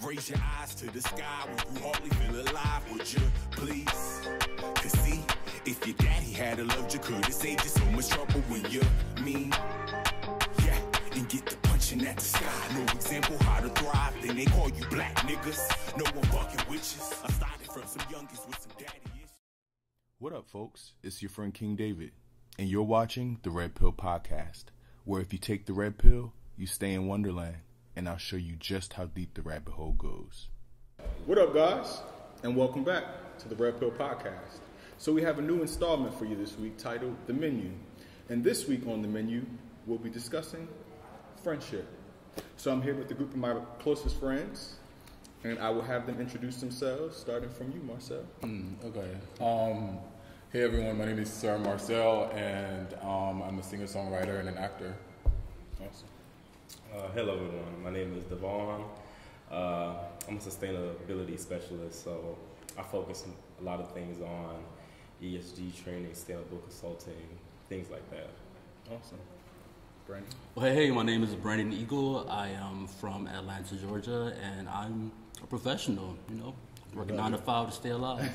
Raise your eyes to the sky when you hardly feel alive, would you please? Cause see, if your daddy had a loved you, could it saved you so much trouble when you're mean? Yeah, and get the punching at the sky. No example how to thrive, then they call you black niggas. No one fucking witches. I started from some youngest with some daddy issues. What up, folks? It's your friend King David, and you're watching the Red Pill Podcast, where if you take the red pill, you stay in Wonderland. And I'll show you just how deep the rabbit hole goes. What up, guys? And welcome back to the Red Pill Podcast. So we have a new installment for you this week titled The Menu. And this week on The Menu, we'll be discussing friendship. So I'm here with a group of my closest friends, and I will have them introduce themselves, starting from you, Marcell. Okay. Hey, everyone. My name is Sir Marcell, and I'm a singer-songwriter and an actor. Awesome. Hello everyone, my name is Devon. I'm a sustainability specialist, so I focus a lot of things on ESG training, sustainable consulting, things like that. Awesome. Brandon? Well, hey, my name is Brandon Eagle. I am from Atlanta, Georgia, and I'm a professional, working 9 to 5 to stay alive.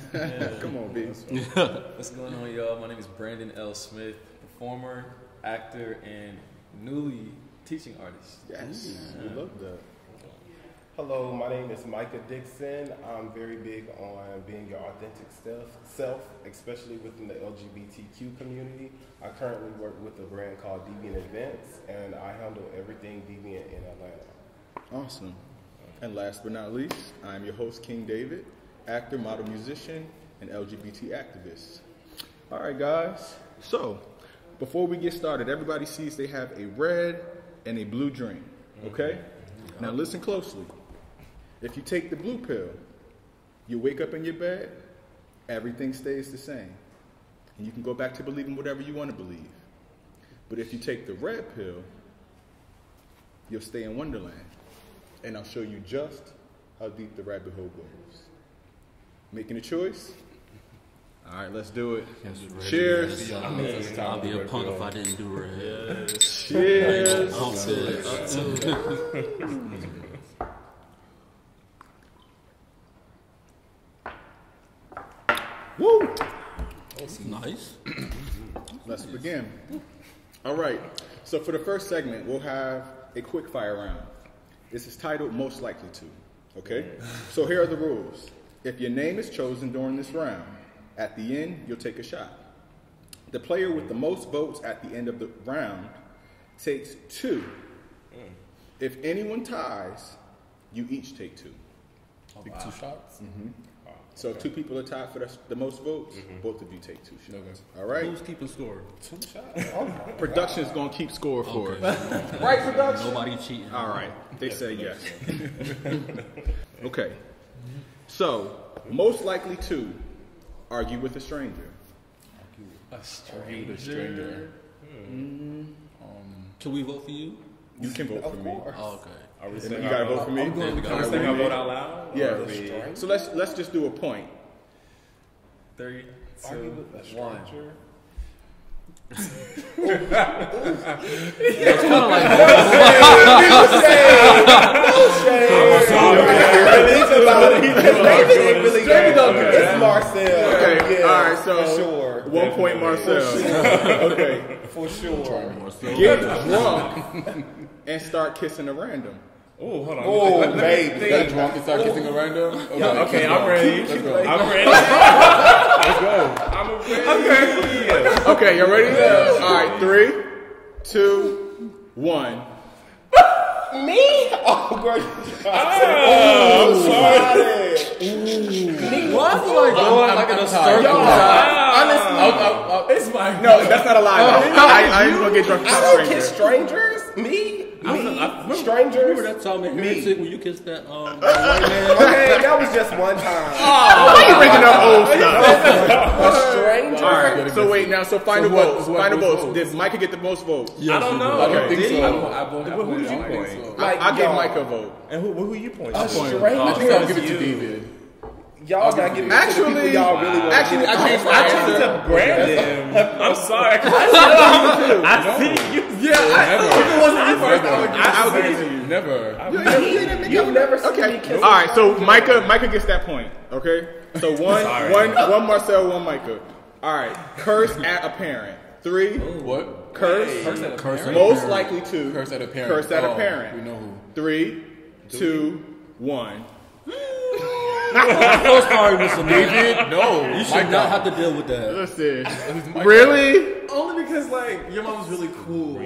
Come on, B. What's going on, y'all? My name is Brandon L. Smith, performer, actor, and newly teaching artist. Yes, we love that. Hello, my name is Micah Dixon. I'm very big on being your authentic self, especially within the LGBTQ community. I currently work with a brand called Deviant Events, and I handle everything Deviant in Atlanta. Awesome. And last but not least, I'm your host, King David, actor, model, musician, and LGBT activist. All right, guys. So, before we get started, everybody sees they have a red and a blue drink, okay? Now listen closely. If you take the blue pill, you wake up in your bed, everything stays the same. And you can go back to believing whatever you want to believe. But if you take the red pill, you'll stay in Wonderland. And I'll show you just how deep the rabbit hole goes. Making a choice? All right, let's do it. Cheers. I'll be a punk if I didn't do red. Cheers. Woo! That's nice. Let's begin. All right. So for the first segment, we'll have a quick fire round. This is titled Most Likely To. Okay? So here are the rules. If your name is chosen during this round, at the end, you'll take a shot. The player with the most votes at the end of the round takes 2. If anyone ties, you each take 2. Take 2 shots? Mm-hmm. So if 2 people are tied for the most votes, both of you take 2 shots. All right? Who's keeping score? 2 shots. Production's going to keep score for Okay. us. Right, production? Nobody cheating. All right. They say yes. Okay. So, most likely to argue with a stranger. Argue with a stranger. Can we vote for you? You can vote for me. Oh, okay. Are we You saying gotta vote for me. Are we saying our vote out loud? Yeah. So let's just do a point. 3, 2, Argue with a 1. stranger. It's kind of like It's Marcell. Okay. Yeah, All right. So for sure. 1 point, Marcell. Okay. For sure. Get drunk and start kissing a random. Oh, hold on. Oh, baby. Get drunk and start kissing a random? Okay, I'm ready. Let's go. I'm ready. Let's go. I'm ready. Okay, you ready? Yeah. All right. 3, 2, 1. Me? Oh, girl. I'm sorry. Why is he like going like in a circle? Honestly, It's my No, that's not a lie. I ain't gonna get drunk with I a don't stranger. kiss strangers. Me? Remember Strangers? that time in Heretic when you kissed that white man? Okay, that was just one time. Why you bringing up old stuff? A stranger? All right. So wait now. So final votes. what Final votes? votes. Did Micah get the most votes? I don't know. I don't think Okay. so. Who did you point? Like, I gave y'all- Micah a vote. And who you pointing A to? stranger? I'll give it to David. Y'all gotta give it to the people Actually, y'all really want. I changed my answer. Brandon. I'm sorry. I see you. Yeah, Never. I'll give it to you. Never. You didn't All right, so Micah gets that point. Okay, so one Marcell, one Micah. All right, curse at a parent. 3. What? Curse at a parent. Most likely to Curse at a parent. Curse at a parent. We know who. 3, 2, 1. So sorry, Mr. David. No, You should not have to deal with that. Listen, really? Only because like your mom was really cool.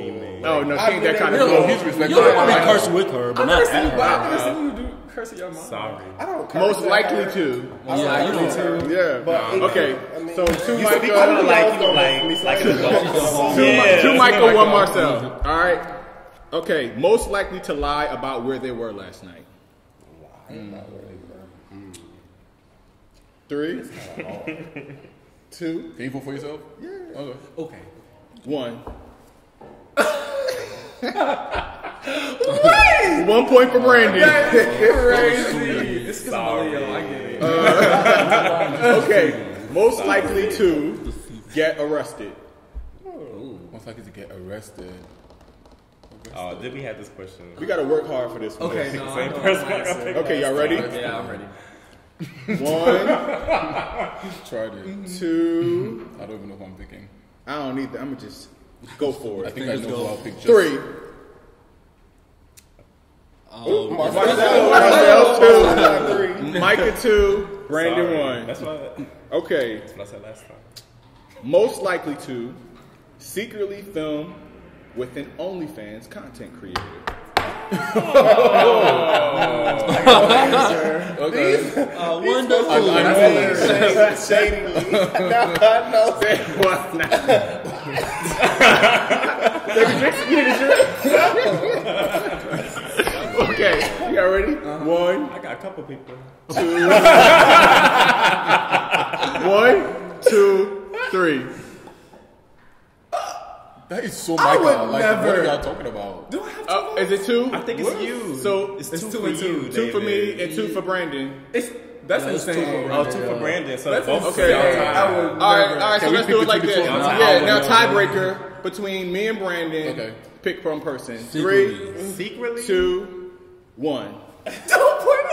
Oh no, she ain't that kind of No, girl. he's You respectful. don't want to curse with her, but I've not never seen at you, her. but I've never seen you do curse at your mom. Sorry. I don't curse Most at likely her. to. Yeah, you don't. Yeah. But Okay. So 2 Micah, Yeah. 2 Micah, 1 Marcell. All right. Okay. Most likely to lie about where they were last night. 3, 2, Can you vote for yourself? Yeah. Okay. 1. 1 point for Brandon. Crazy. It's because I'm Leo. I get it. Okay. Most likely to get arrested. Most likely to get arrested. Did we have this question? We got to work hard for this one. Okay, no, I Same know person. my answer. Okay, y'all ready? Yeah, I'm ready. 1, Tried it. 2. I don't even know who I'm picking. I don't need that. I'm gonna just go for I it. think I know who I'll pick. 3. Marcell 2. Micah 2. Brandon Sorry. 1. That's what Okay. I said last time. Most likely to secretly film with an OnlyFans content creator. Okay. Wonderful. Shadily. Okay, y'all ready? 1, I got a couple people. 2. 1, 2, 3. That is so Micah. would Like, never. what are y'all talking about? Do I have to? Is it 2? I think it's you. So it's it's 2 two for and you. two. 2 for me David. and 2 for Brandon. That's insane. Oh, 2 for Brandon. So That's both Okay. y'all tied. I would All right. So we let's pick do it like between this. the two? Yeah. Now tiebreaker between me and Brandon. Okay. Pick one person. Secretly. 3, Secretly? 2, 1. Don't point at me.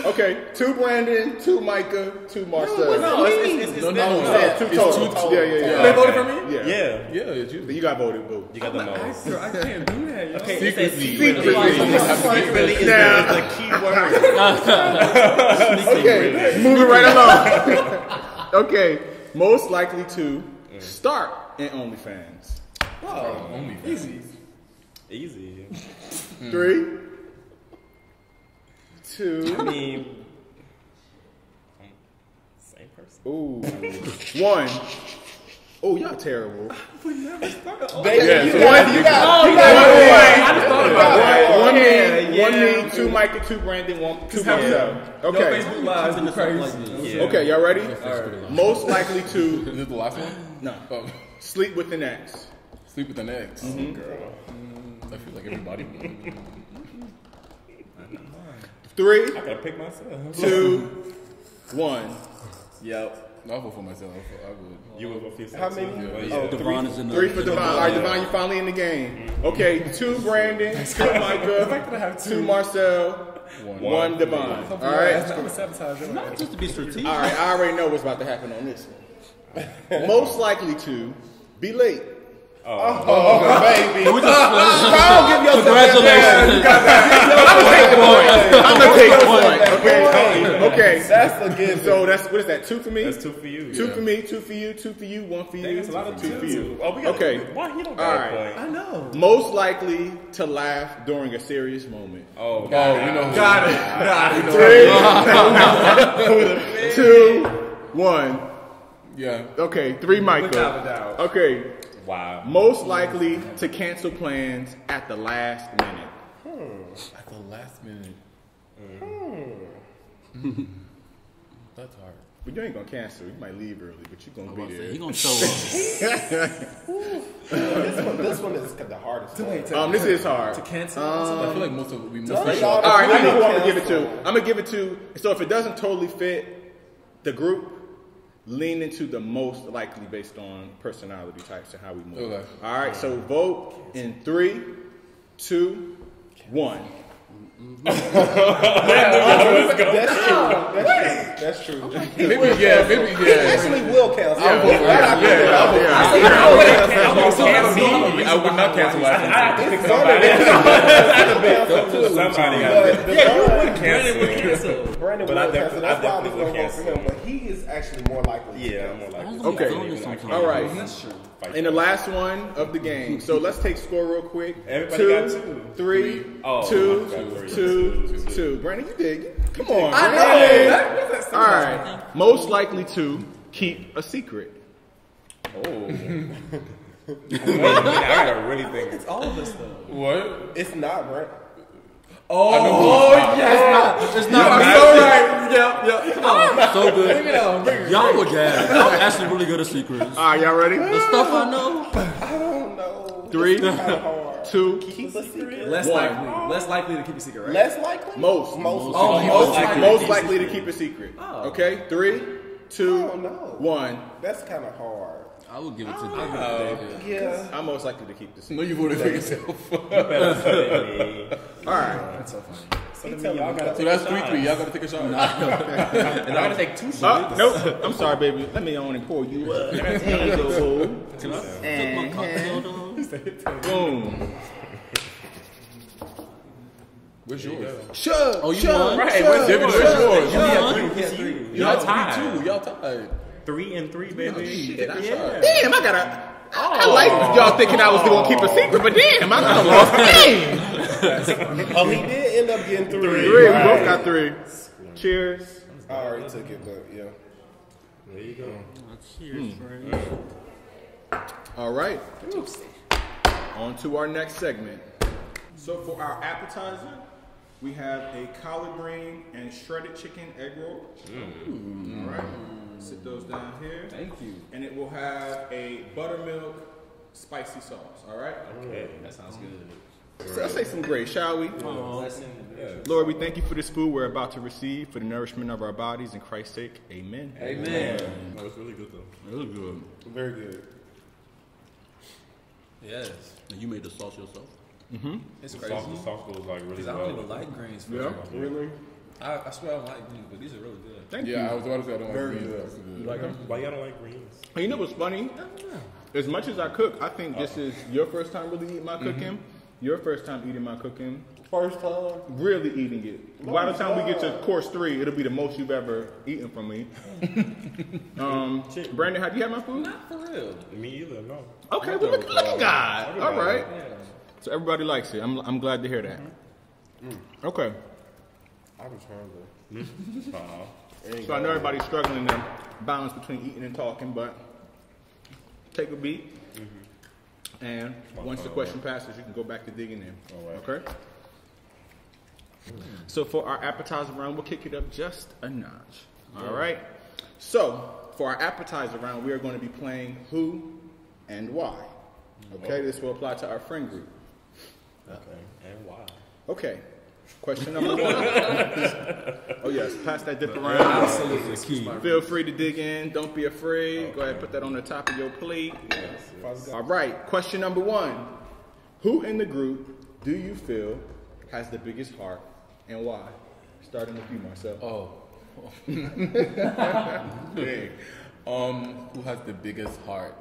Okay. 2 Brandon, 2 Micah, 2 Marcell. No, it's No, them. no. 2 total. Yeah. They voted for me? Yeah. Yeah. Yeah, it's you. You got voted, boo. You got the most. Girl, I can't do that, yo. Okay, it says Secretly. Secretly is Now- the key word. Okay, moving right along. Okay, most likely to start in OnlyFans. Easy. 3, 2, I mean, same person. ooh, 1. Oh, y'all terrible. Baby, Yeah, you so got One me, 2 Micah, 2 Brandon, 2 Marcell. Your Okay, Facebook Live is crazy. Yeah. okay, y'all ready? Most likely to Is it the last one? no Oh, sleep with an ex. sleep with an ex. Girl. I feel like everybody. 3, I gotta pick myself. 2, 1. Yep. I'll vote for myself. I would. You will go for yourself. How many? too. Yeah. Devon is in the 3 for Divine. All right, Divine, you finally in the game. Okay, 2 Brandon, 2 Micah, 2 Marcell, 1 Divine. All right. I'm gonna sabotage it. Not just to be strategic. All right, I already know what's about to happen on this one. Most likely to be late. baby. Congratulations. I'm gonna take the point. Okay. That's a good. So that's what is that? 2 for me. That's 2 for you. 2 for me. 2 for you. 2 for you. 1 for you. That's a lot of 2 for you. Oh, we got Okay. Why he don't All got right. a point? I know. Most likely to laugh during a serious moment. Oh, Oh, we know who. Got it. 3, 2, 1. Yeah. Okay. 3 Without a Micah. doubt. Okay. wow. Most likely to cancel plans at the last minute. At the last minute. That's hard. But you ain't gonna cancel. You might leave early, but you gonna be there. He gonna show up. This one is the hardest. This is hard. To cancel. I feel like most of we must All right, be y'all. All right, I know who I'm gonna give it to. I'm gonna give it to. So if it doesn't totally fit the group, lean into the most likely based on personality types and how we move. Okay. All right, so vote in 3, 2, 1. That's true. Maybe, yeah. Actually, will cancel. I would not cancel last week. Somebody got cancel. Brandon would cancel. That's why I was going to vote for him. But he is actually more likely. Yeah, I'm more likely. Okay. All right. And the last one of the game. So let's take score real quick. Everybody got 2. 3, 2. Brandon, you did. Come on. I know. All right. Most likely to keep a secret. Oh. I gotta really think. It's all of us though. What? It's not, right? Yeah. It's not. You're so right. Yep. Come on. So good. Y'all were gas. I'm actually really good at secrets. All right, y'all ready? The stuff I know. I don't know. 3, It's kinda hard. 2, Keep a secret. Less 1. likely to keep a secret, right? Less likely? Most likely to keep a secret. Oh. Okay, 3, 2, I don't know. 1. That's kind of hard. I would give it to David. Yeah. I'm most likely to keep the secret. No, you voted for yourself. All right. That's so funny. So that's 3-3. Y'all gotta take a shot. And I gotta take 2 shots. Nope. I'm sorry, baby. Let me on and pour you up. There you go, boo. Took my cocktail though. Boom. Where's yours? Shut. Oh, you won? Right, David, where's yours? Y'all tied. 3-2. Y'all tied. 3 and 3, baby. Shit, damn, I gotta. I like y'all thinking I was gonna keep a secret, but damn, I got lost the game. Oh, he did end up getting 3. 3. We both got 3. Cheers. I already took it, but yeah. There you go. Cheers, friends. All right. On to our next segment. So for our appetizer, we have a collard green and shredded chicken egg roll. All right. Sit those down here. Thank you. And it will have a buttermilk spicy sauce. All right. Okay. That sounds good. So let's say some grace, shall we? Lord, we thank you for this food we're about to receive for the nourishment of our bodies. In Christ's sake, amen. Amen. That was really good though. Really good. Very good. Yes. And you made the sauce yourself? It's The crazy. sauce goes like really Because I well. don't even like greens. For Yeah, real. really? I swear I don't like greens, but these are really good. Thank you. Yeah, I was about to say I don't like Very greens. good. That's good. You like them? Why y'all don't like greens? And you know what's funny? As much as I cook, I think this is your first time really eating my cooking. Your first time eating my cooking. First time. Really eating it. By the time we get to course 3, it'll be the most you've ever eaten from me. Brandon, have you had my food? Not for real. Me either, no. Okay, well look at God. All right. Yeah. So everybody likes it. I'm glad to hear that. Okay. I was hungry. So I know everybody's struggling to balance between eating and talking, but take a beat. And once the question passes, you can go back to digging in. All right. Okay? So for our appetizer round, we'll kick it up just a notch. All right? So for our appetizer round, we are going to be playing Who and Why. Okay? This will apply to our friend group. Okay. And why? Okay. Question number 1. Oh yes, pass that dip around. Absolutely key. Feel free to dig in. Don't be afraid. Go ahead and put that on the top of your plate. All right. Question number 1. Who in the group do you feel has the biggest heart and why? Starting with you, Marcell. Hey, who has the biggest heart?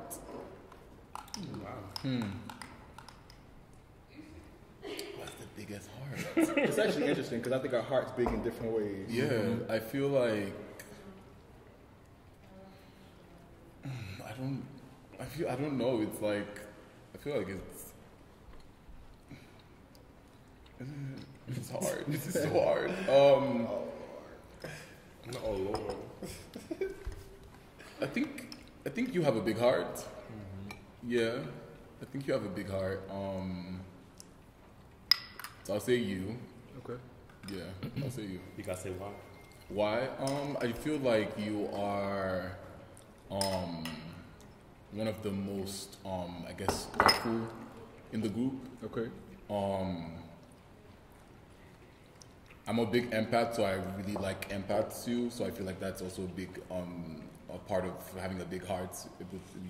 What's the biggest heart? It's actually interesting because I think our heart's big in different ways. Yeah, I feel like I don't know. It's like I feel like it's hard. This is so hard. Oh Lord. I think you have a big heart. Yeah, I think you have a big heart. So I'll say you. Okay. Yeah, I'll say you. You gotta say why. Why? I feel like you are one of the most I guess thoughtful in the group. Okay. I'm a big empath, so I really like empaths too. So I feel like that's also a big a part of having a big heart,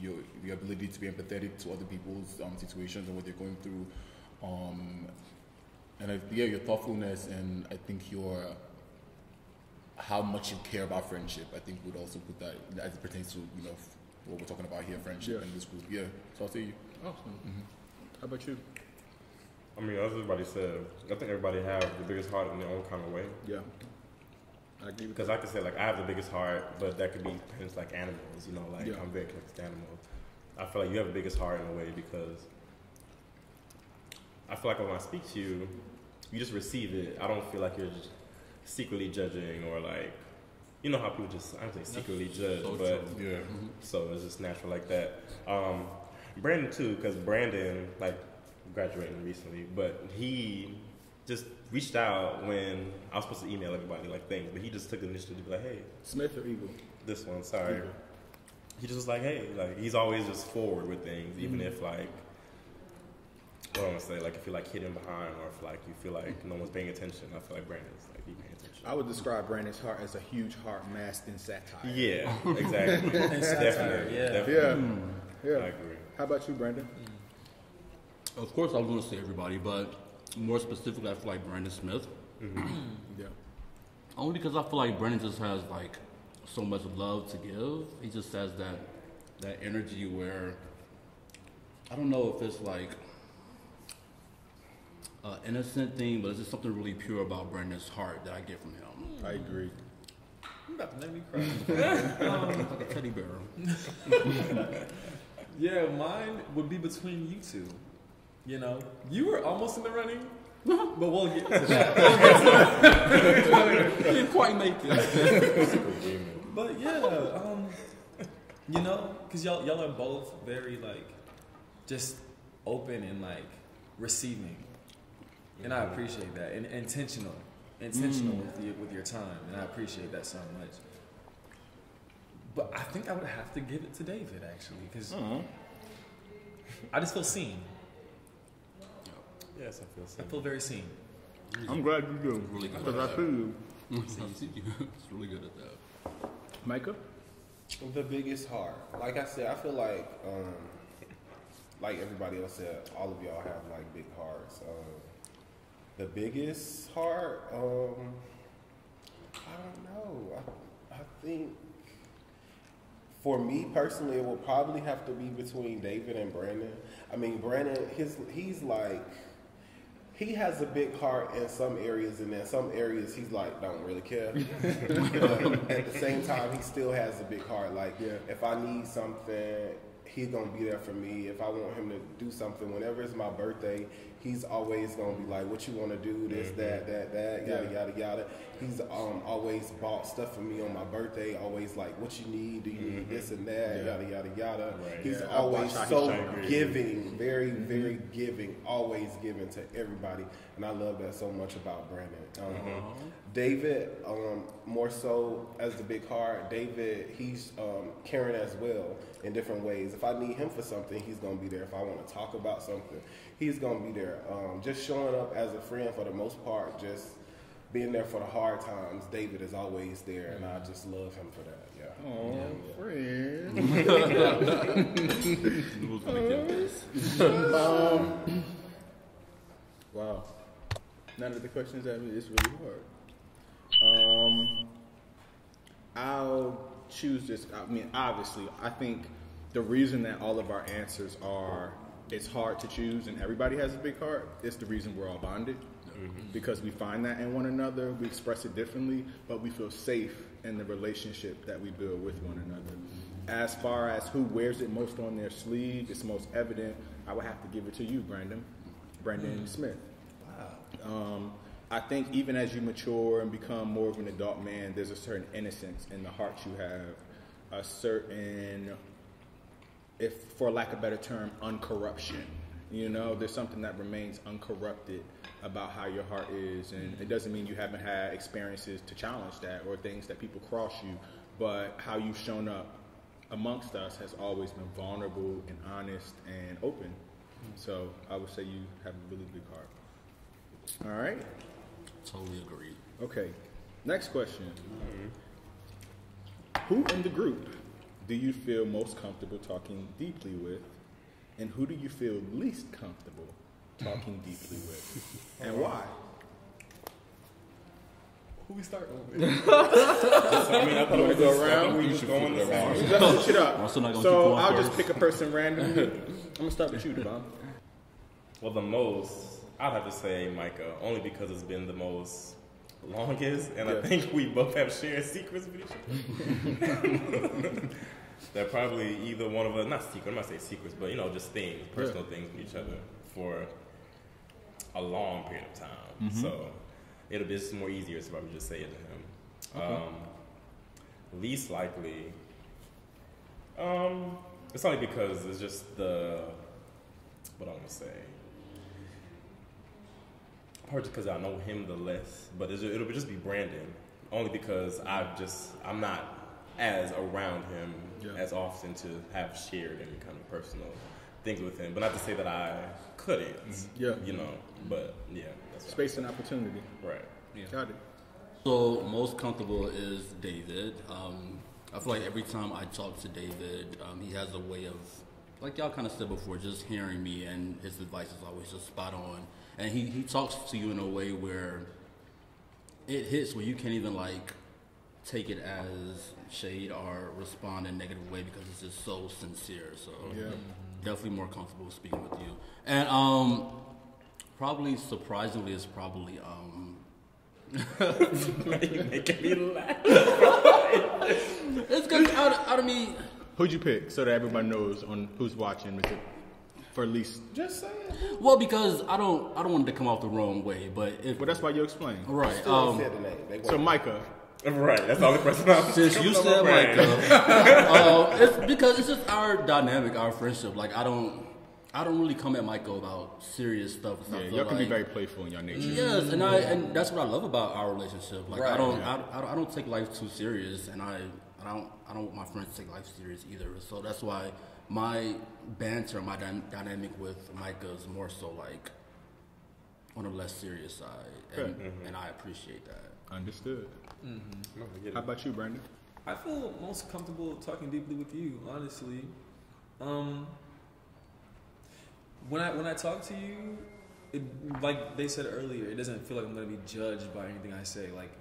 your ability to be empathetic to other people's situations and what they're going through. And your thoughtfulness, and I think how much you care about friendship. I think would also put that as it pertains to what we're talking about here, friendship and this group. Yeah, so I'll see you. Awesome. How about you? I mean, as everybody said, I think everybody have the biggest heart in their own kind of way. Yeah. I agree with Because like I said, like I have the biggest heart, but that could be things like animals, I'm very connected to animals. I feel like you have the biggest heart in a way because I feel like when I speak to you, you just receive it. I don't feel like you're just secretly judging or like, you know how people just, I don't say secretly judge, so but true. yeah, so it's just natural like that. Brandon too, because Brandon, like, graduated recently, but he just reached out when I was supposed to email everybody like things, but he just took the initiative to be like, hey. Smith or Eagle? This one, sorry. Eagle. He just was like, hey, like he's always just forward with things, even if like, what do I want to say, like if you're like hidden behind or if like you feel like no one's paying attention, I feel like Brandon's like be paying attention. I would describe Brandon's heart as a huge heart masked in satire. Yeah, exactly. Definitely. Yeah. I agree. How about you, Brandon? Of course, I was going to say everybody, but more specifically, I feel like Brandon Smith. Yeah. Only because I feel like Brandon just has like so much love to give. He just has that energy where I don't know if it's like an innocent thing, but it's just something really pure about Brandon's heart that I get from him. I agree. You about to make me cry. Like a teddy bear. Yeah, mine would be between you two. You were almost in the running, but we'll get to that. Didn't quite make it. But yeah, because y'all are both very like just open and like receiving, and I appreciate that, and intentional with your time, and I appreciate that so much. But I think I would have to give it to David actually, because I just feel seen. Yes, I feel so. I feel very seen. I'm glad you do. Really good Because I feel you. It's really good at that. Micah? The biggest heart. Like I said, I feel like everybody else said, all of y'all have like big hearts. The biggest heart, I don't know. I think for me personally, it will probably have to be between David and Brandon. I mean, Brandon, he's like, he has a big heart in some areas, and in some areas he's like, don't really care. But at the same time, he still has a big heart. Like, if I need something, he's gonna be there for me. If I want him to do something, whenever it's my birthday, he's always gonna be like, what you wanna do, this, that, yada, yada, yada. He's always bought stuff for me on my birthday, always like, what you need, do you need this and that, yada, yada, yada. Right. He's always so giving, very, very giving, always giving to everybody. And I love that so much about Brandon. David, more so as the big heart, David, he's caring as well in different ways. If I need him for something, he's going to be there. If I want to talk about something, he's going to be there. Just showing up as a friend for the most part, just being there for the hard times, David is always there, and I just love him for that. Yeah. Oh, friend. Who's gonna get this? Wow. None of the questions at me, it's really hard. I'll choose this. I mean, obviously, I think the reason that all of our answers are, it's hard to choose and everybody has a big heart, it's the reason we're all bonded. Because we find that in one another, we express it differently, but we feel safe in the relationship that we build with one another. As far as who wears it most on their sleeve, it's most evident, I would have to give it to you, Brandon Smith. Wow. I think even as you mature and become more of an adult man, there's a certain innocence in the heart you have, a certain, if for lack of a better term, uncorruption. There's something that remains uncorrupted about how your heart is, and it doesn't mean you haven't had experiences to challenge that or things that people cross you, but how you've shown up amongst us has always been vulnerable and honest and open. So I would say you have a really big heart. All right? Totally agree. Okay. Next question. Who in the group do you feel most comfortable talking deeply with, and who do you feel least comfortable talking deeply with, and why? Who we starting with? I thought it was Go around. We just going around. Let's switch it up. Also not gonna keep So going I'll first. just pick a person randomly. I'm gonna start with you, Devon. Well, the most, I'd have to say Micah, only because it's been the most longest, and I think we both have shared secrets with each other. That probably either one of us, not secret, I'm not saying secrets, but just things, personal things with each other for a long period of time. So it'll be just more easier to probably just say it to him. Least likely, it's only because it's just what I want to say. Probably because I know him the less, but it'll just be Brandon. Only because I'm not as around him as often to have shared any kind of personal things with him. But not to say that I couldn't. But that's Space and opportunity. right. Yeah. Got it. So most comfortable is David. I feel like every time I talk to David, he has a way of, like y'all kind of said before, just hearing me, and his advice is always just spot on. And he talks to you in a way where it hits where you can't even like take it as shade or respond in a negative way because it's just so sincere. So definitely more comfortable speaking with you. And probably surprisingly is probably You're making me laugh. it's good out of me. Who'd you pick so that everybody knows on who's watching for at least? Just say it. Well, because I don't want it to come off the wrong way, but if Well, that's why you explain. right. Still said the name. They So Micah, Right, that's the only person I'm Since you said Micah, it's because it's just our dynamic, our friendship. Like I don't really come at Micah about serious stuff. And stuff. yeah, So, y'all can be like, very playful in your nature. Yes, and that's what I love about our relationship. Like Right. I don't take life too serious, and I don't want my friends to take life serious either. So that's why my banter, my dynamic with Micah is more so like on a less serious side, and I appreciate that. Understood. How about you, Brandon? I feel most comfortable talking deeply with you, honestly. When I talk to you, like they said earlier, it doesn't feel like I'm gonna be judged by anything I say. Like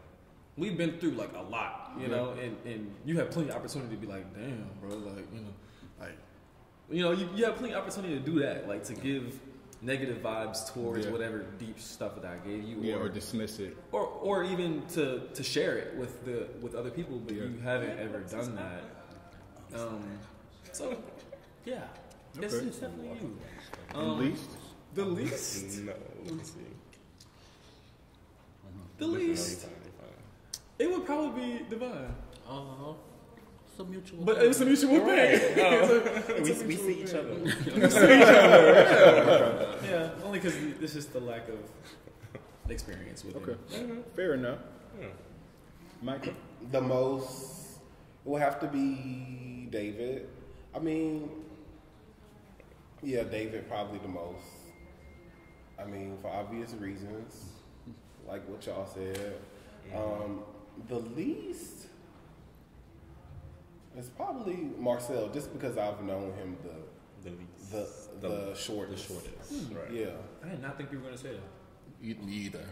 we've been through like a lot, you know, and you have plenty of opportunity to be like, damn, bro, like you have plenty of opportunity to do that, like to give negative vibes towards whatever deep stuff that I gave you, or dismiss it, or even to share it with other people, but you haven't ever done that. So yeah, it's definitely you. least. The least. No, let me see. The least. It would probably be Divine. It's a mutual. But it's a mutual thing. We see each other. Yeah, only because this is the lack of experience with him. Fair enough. Micah? The most will have to be David. I mean, yeah, David probably the most. I mean, for obvious reasons, like what y'all said. The least is probably Marcell, just because I've known him the shortest. Right. Yeah. I did not think you were going to say that. Me either.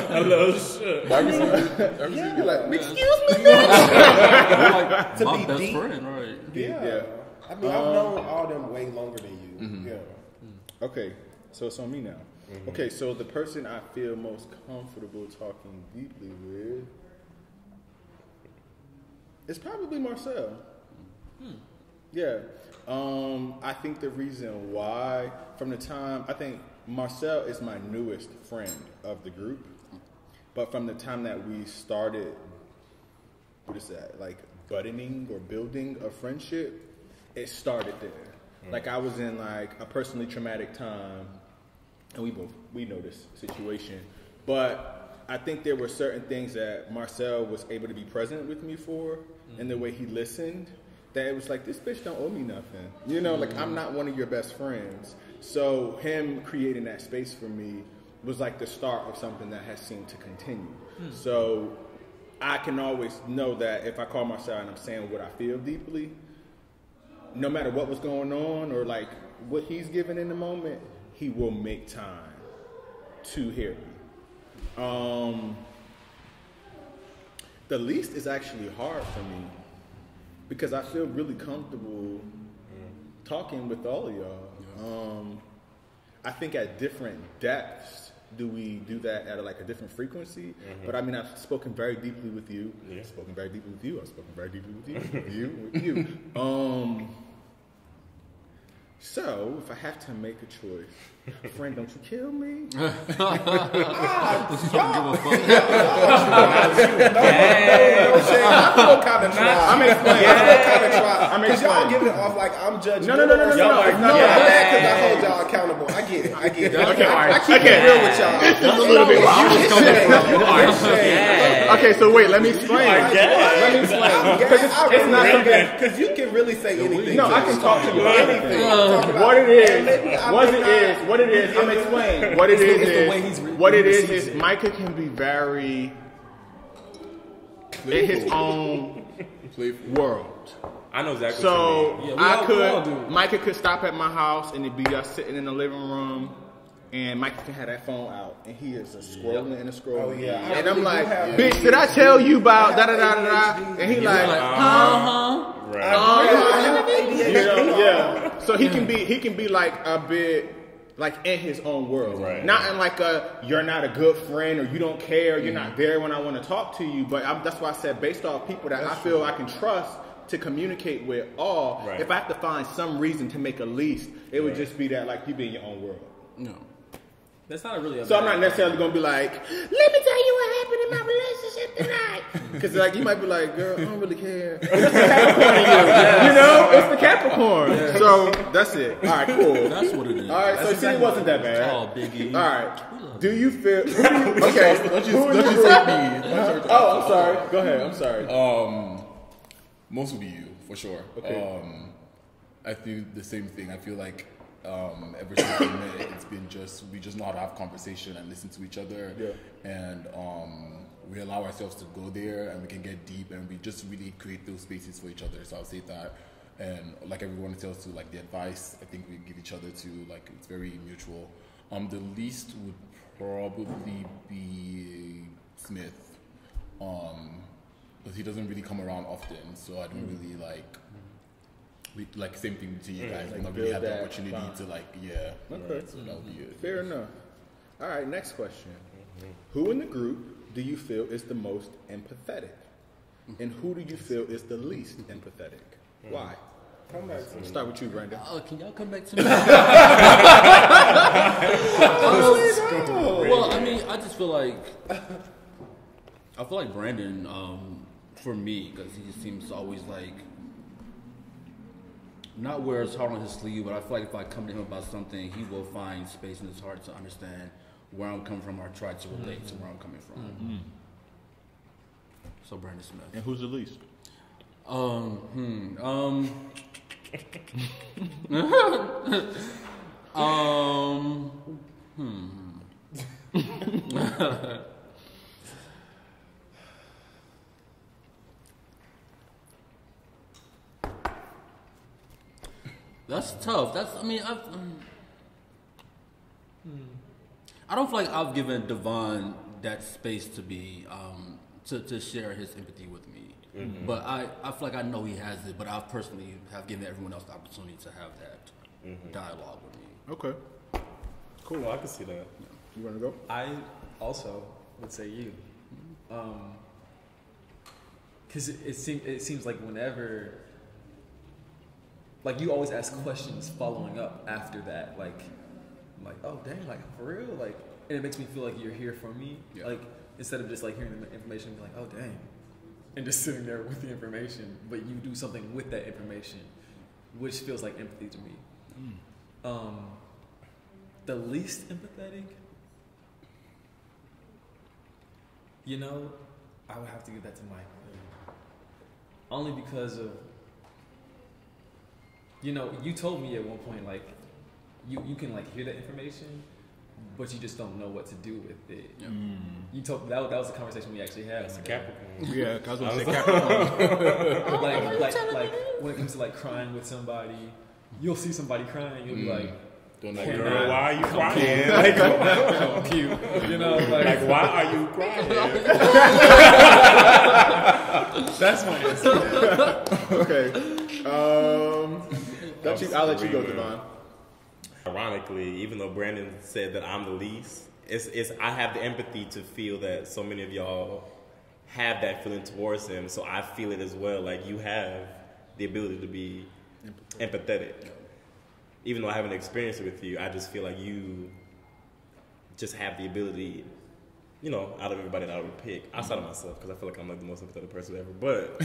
Hello, shit. Yeah, you're like, excuse me. like To my be best deep. friend, right? Yeah. I mean, I've known all them way longer than you. Yeah. Okay, so it's on me now. Okay, so the person I feel most comfortable talking deeply with is probably Marcell. Yeah. I think the reason why, from the time, I think Marcell is my newest friend of the group, but from the time that we started, what is that, like buttoning or building a friendship, it started there. Like I was in like a personally traumatic time, and we know this situation, but I think there were certain things that Marcell was able to be present with me for, and the way he listened, that it was like, this bitch don't owe me nothing. You know, like I'm not one of your best friends. So him creating that space for me was like the start of something that has seemed to continue. So I can always know that if I call Marcell and I'm saying what I feel deeply, no matter what was going on, or like what he's given in the moment, he will make time to hear me. The least is actually hard for me because I feel really comfortable talking with all of y'all. I think at different depths do we do that at a different frequency. But I mean, I've spoken very deeply with you. I've spoken very deeply with you. I've spoken very deeply with you. with you. So, if I have to make a choice, friend, don't you kill me? I'm explaining. Because y'all giving it off like I'm judging. No. Because I hold y'all accountable. I get it. Okay, all right. I keep it real with y'all. That's a little bit wild. Okay, so wait, let me explain. Because you can really say anything. No, I can talk to you about anything. What it is, I'm explaining. What it is Micah can be very in his own world. I know exactly. So what you mean. Micah could stop at my house and it'd be us sitting in the living room. And Micah can have that phone out, and he is just scrolling and scrolling. Oh, yeah. And I'm like, bitch, did I tell you about da-da-da-da-da? And he like, So he can be like a bit like in his own world, not in like you're not a good friend or you don't care, you're not there when I want to talk to you. But that's why I said based off people that I feel I can trust to communicate with all. If I have to find some reason to make a least, it would just be that like you be in your own world. No. That's not really. So I'm not necessarily gonna be like, let me tell you what happened in my relationship tonight, because like you might be like, girl, I don't really care. It's the Capricorn in you, you know? It's the Capricorn. So that's it. All right, cool. That's what it is. All right, so see, it wasn't that bad. Oh, Biggie. All right. Do you feel? Okay. Don't you say me? Oh, I'm sorry. Go ahead. I'm sorry. Most would be you for sure. Okay. I feel the same thing. I feel like. Ever since we met, we just know how to have conversation and listen to each other, and we allow ourselves to go there and we can get deep and we just really create those spaces for each other. So I'll say that, and like everyone tells to like the advice I think we give each other to, like it's very mutual. The least would probably be Smith, because he doesn't really come around often, so I don't really like same thing to you guys. Like, not really have the opportunity to Okay. So that would be it. Fair enough. All right, next question. Who in the group do you feel is the most empathetic? And who do you feel is the least empathetic? Why? Come back to me. Start with you, Brandon. Can y'all come back to me? Well, I mean, I just feel like Brandon, for me, because he just seems to always like not wear his heart on his sleeve, but I feel like if I come to him about something, he will find space in his heart to understand where I'm coming from or try to relate to where I'm coming from. So Brandon Smith. And who's the least? That's tough. I don't feel like I've given Devon that space to be to share his empathy with me. But I feel like I know he has it, but I personally have given everyone else the opportunity to have that dialogue with me. Okay. Cool. I can see that. You want to go? I also would say you, because it seems like whenever, like you always ask questions following up after that, like oh dang, like for real, like, and it makes me feel like you're here for me, like instead of just like hearing the information and be like, oh dang, and just sitting there with the information, but you do something with that information, which feels like empathy to me. The least empathetic, you know, I would have to give that to Mike. Only because of, you know, you told me at one point, like, you can, like, hear that information, but you just don't know what to do with it. You told that was a conversation we actually had. That's a Capricorn. Yeah, because I was going to say Capricorn. like when it comes to, like, crying with somebody, you'll see somebody crying, you'll be like, Don't know. Girl, why are you crying? like, cute, you know, Like, why are you crying? That's my answer. Okay. I'll let you go, Devon. Ironically, even though Brandon said that I'm the least, it's I have the empathy to feel that so many of y'all have that feeling towards him. So I feel it as well. Like, you have the ability to be empathetic. Even though I haven't experienced it with you, I just feel like you just have the ability, you know, out of everybody that I would pick, outside of myself, because I feel like I'm like the most empathetic person ever. But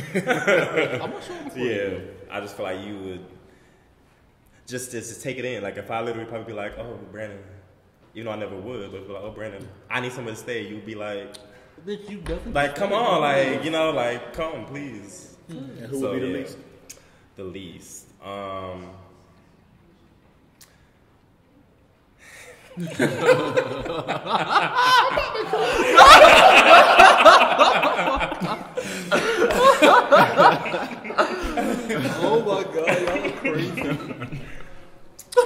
yeah, I just feel like you would just take it in. Like, if I literally probably be like, oh, Brandon, even though I never would, but be like, oh, Brandon, I need somewhere to stay. You'd be like, Bitch, you definitely like, come on, like, you know, like, come, please. And who would be the least? The least. Oh my God, y'all crazy.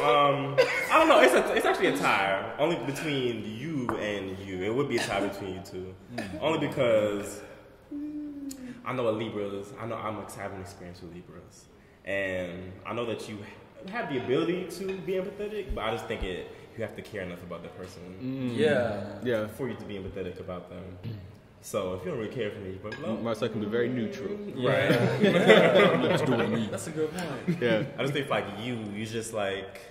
I don't know. It's actually a tie, only between you and you. It would be a tie between you two, only because I know what Libras. I know I'm having experience with Libras, and I know that you have the ability to be empathetic, but I just think you have to care enough about that person, Yeah. for you to be empathetic about them. So if you don't really care for me, but no, Marcell can be very neutral. right? That's a good point. Yeah. I just think like you just like,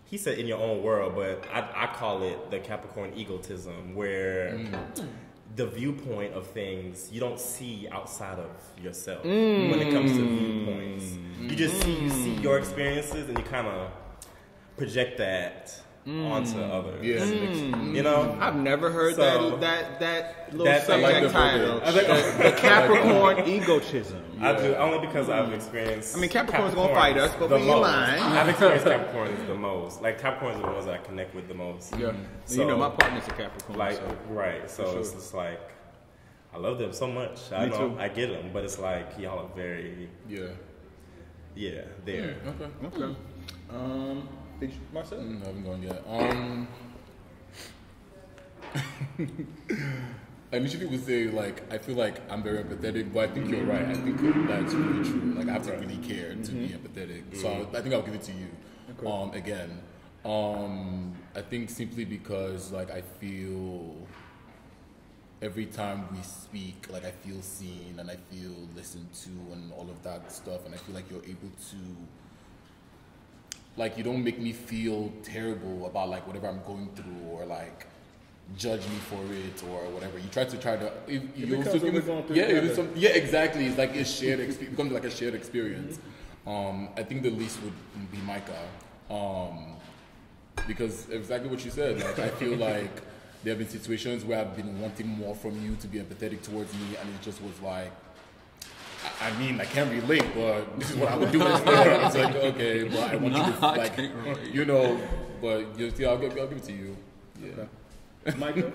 he said in your own world, but I call it the Capricorn egotism, where the viewpoint of things you don't see outside of yourself when it comes to viewpoints. You just see your experiences and you kind of project that onto others. Yeah. You know? I've never heard So- that little That's subject like the title. verbiage. The Capricorn egotism. I do, only because I've experienced. I mean, Capricorn's gonna fight us, but the we most. lying. I've experienced Capricorns the most. Like, Capricorns are the ones that I connect with the most. Yeah. So, you know, my partner's a Capricorn. Like, so. right. So For it's sure. just like, I love them so much. I Me know too. I get them, but it's like y'all are very, Yeah. there. Okay. Marcell? I haven't gone yet. I initially would say, like, I feel like I'm very empathetic, but I think you're right. I think that's really true. Like, I have to really care to be empathetic. So I think I'll give it to you. Okay. Again. I think simply because, like, I feel every time we speak, like, I feel seen and I feel listened to and all of that stuff. And I feel like you're able to, like, you don't make me feel terrible about, like, whatever I'm going through, or like judge me for it or whatever. You try to exactly. It's like a shared experience. It becomes like a shared experience. I think the least would be Micah, because exactly what you said. Like, I feel like there have been situations where I've been wanting more from you to be empathetic towards me, and it just was like, I mean, I can't relate, but this is what I would do instead. It's like, okay, but I want you to, like, you know, but just, yeah, I'll give it to you. Yeah. Okay. Micah?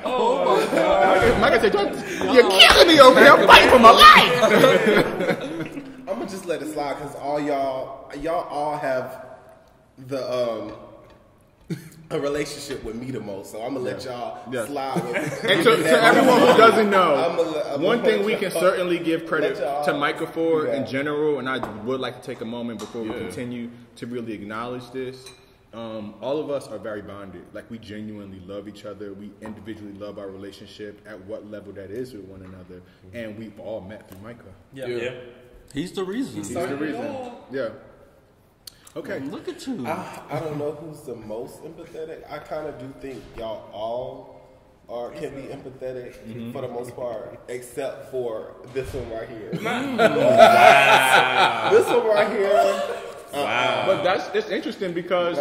Oh my God. Micah said, "You're killing me over here. I'm fighting for my life." I'm gonna just let it slide because y'all all have the a relationship with me the most, so I'm gonna let y'all slide with it. And to everyone who doesn't know, I'm one gonna thing let we can y'all- certainly give credit let y'all to Micah for do that. in general, and I would like to take a moment before we continue to really acknowledge this. All of us are very bonded. Like, we genuinely love each other. We individually love our relationship at what level that is with one another. And we've all met through Micah. Yeah. He's the reason. He's the reason. Yeah. Okay. Look at you. I don't know who's the most empathetic. I kind of do think y'all all can be empathetic for the most part, except for this one right here. This one right here. But it's interesting because,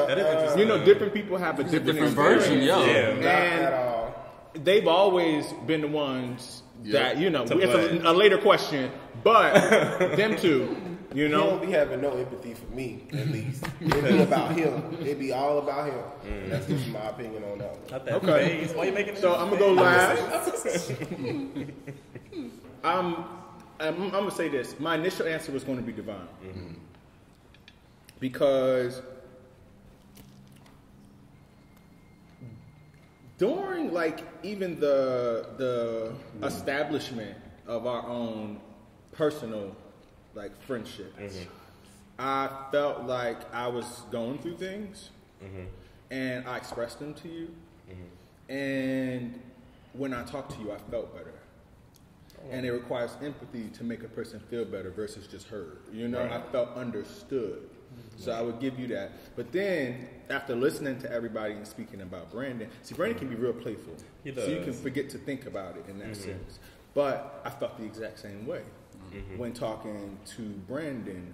you know, different people have a different version, experience. Not at And all. they've always been the ones that, you know, it's a later question, but them two, You He know? don't be having no empathy for me, at least. It be about him. It be all about him. That's just my opinion on that one. Not that Okay. face. Why you making So that I'm gonna go face? last. I'm gonna say this. My initial answer was going to be Divine, because during like even the establishment of our own personal like friendships, I felt like I was going through things, and I expressed them to you, and when I talked to you, I felt better. And it requires empathy to make a person feel better versus just heard. You know, I felt understood. So I would give you that. But then, after listening to everybody and speaking about Brandon, see, Brandon can be real playful. He So you does. can forget to think about it in that sense. But I felt the exact same way when talking to Brandon.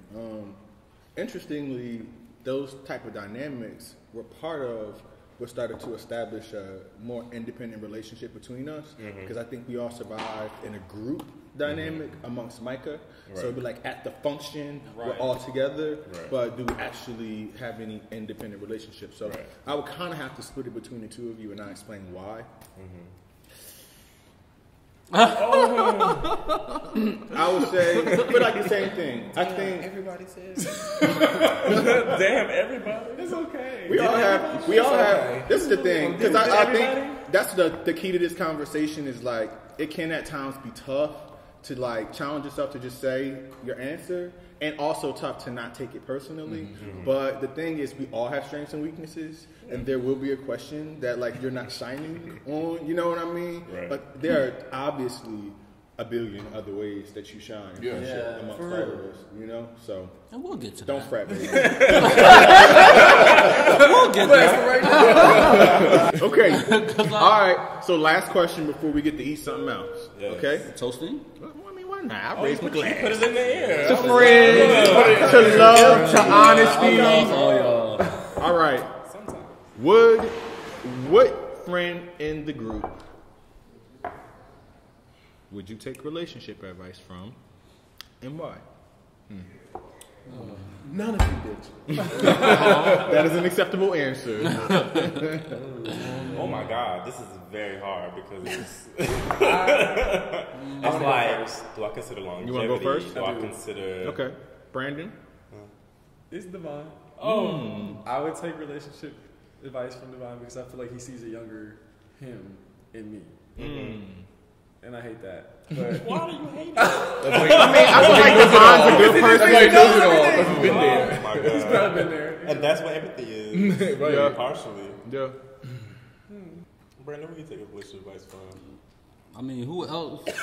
Interestingly, those type of dynamics were part of what started to establish a more independent relationship between us, because I think we all survived in a group dynamic amongst Micah. So it'd be like at the function, we're all together, but do we actually have any independent relationships? So I would kind of have to split it between the two of you, and I explain why. I would say, but like the same thing. I think Everybody says. Damn, everybody. It's okay. we all have. This is the thing, because I Everybody? think that's the key to this conversation is like it can at times be tough to like challenge yourself to just say your answer, and also tough to not take it personally. But the thing is, we all have strengths and weaknesses, and there will be a question that like you're not shining on. You know what I mean? Right. But there are obviously a billion other ways that you shine. Yeah. for sure, amongst all of us. You know, so And we'll get to don't that. fret, baby. We'll get there. Okay. All right. So last question before we get to eat something else. Yes. Okay. Toasting? Well, I mean, why not? I raised my glass. Put it in the air. To friends, to love, to honesty. Oh, y'all. All right. Sometimes. What friend in the group would you take relationship advice from, and why? None of you bitches. That is an acceptable answer. Oh my God, this is very hard because it's, it's like, do I consider longevity? You wanna go first? Do I consider? Okay, Brandon. It's Devon. I would take relationship advice from Devon because I feel like he sees a younger him in me. And I hate that. But Why do you hate it? I feel like Devon's a good person. That's why he knows it all. Because he's been there. Oh my God. he's probably been there. And that's what empathy is. Yeah. Partially. Yeah. Brandon, where you take a relationship advice from? I mean, who else? It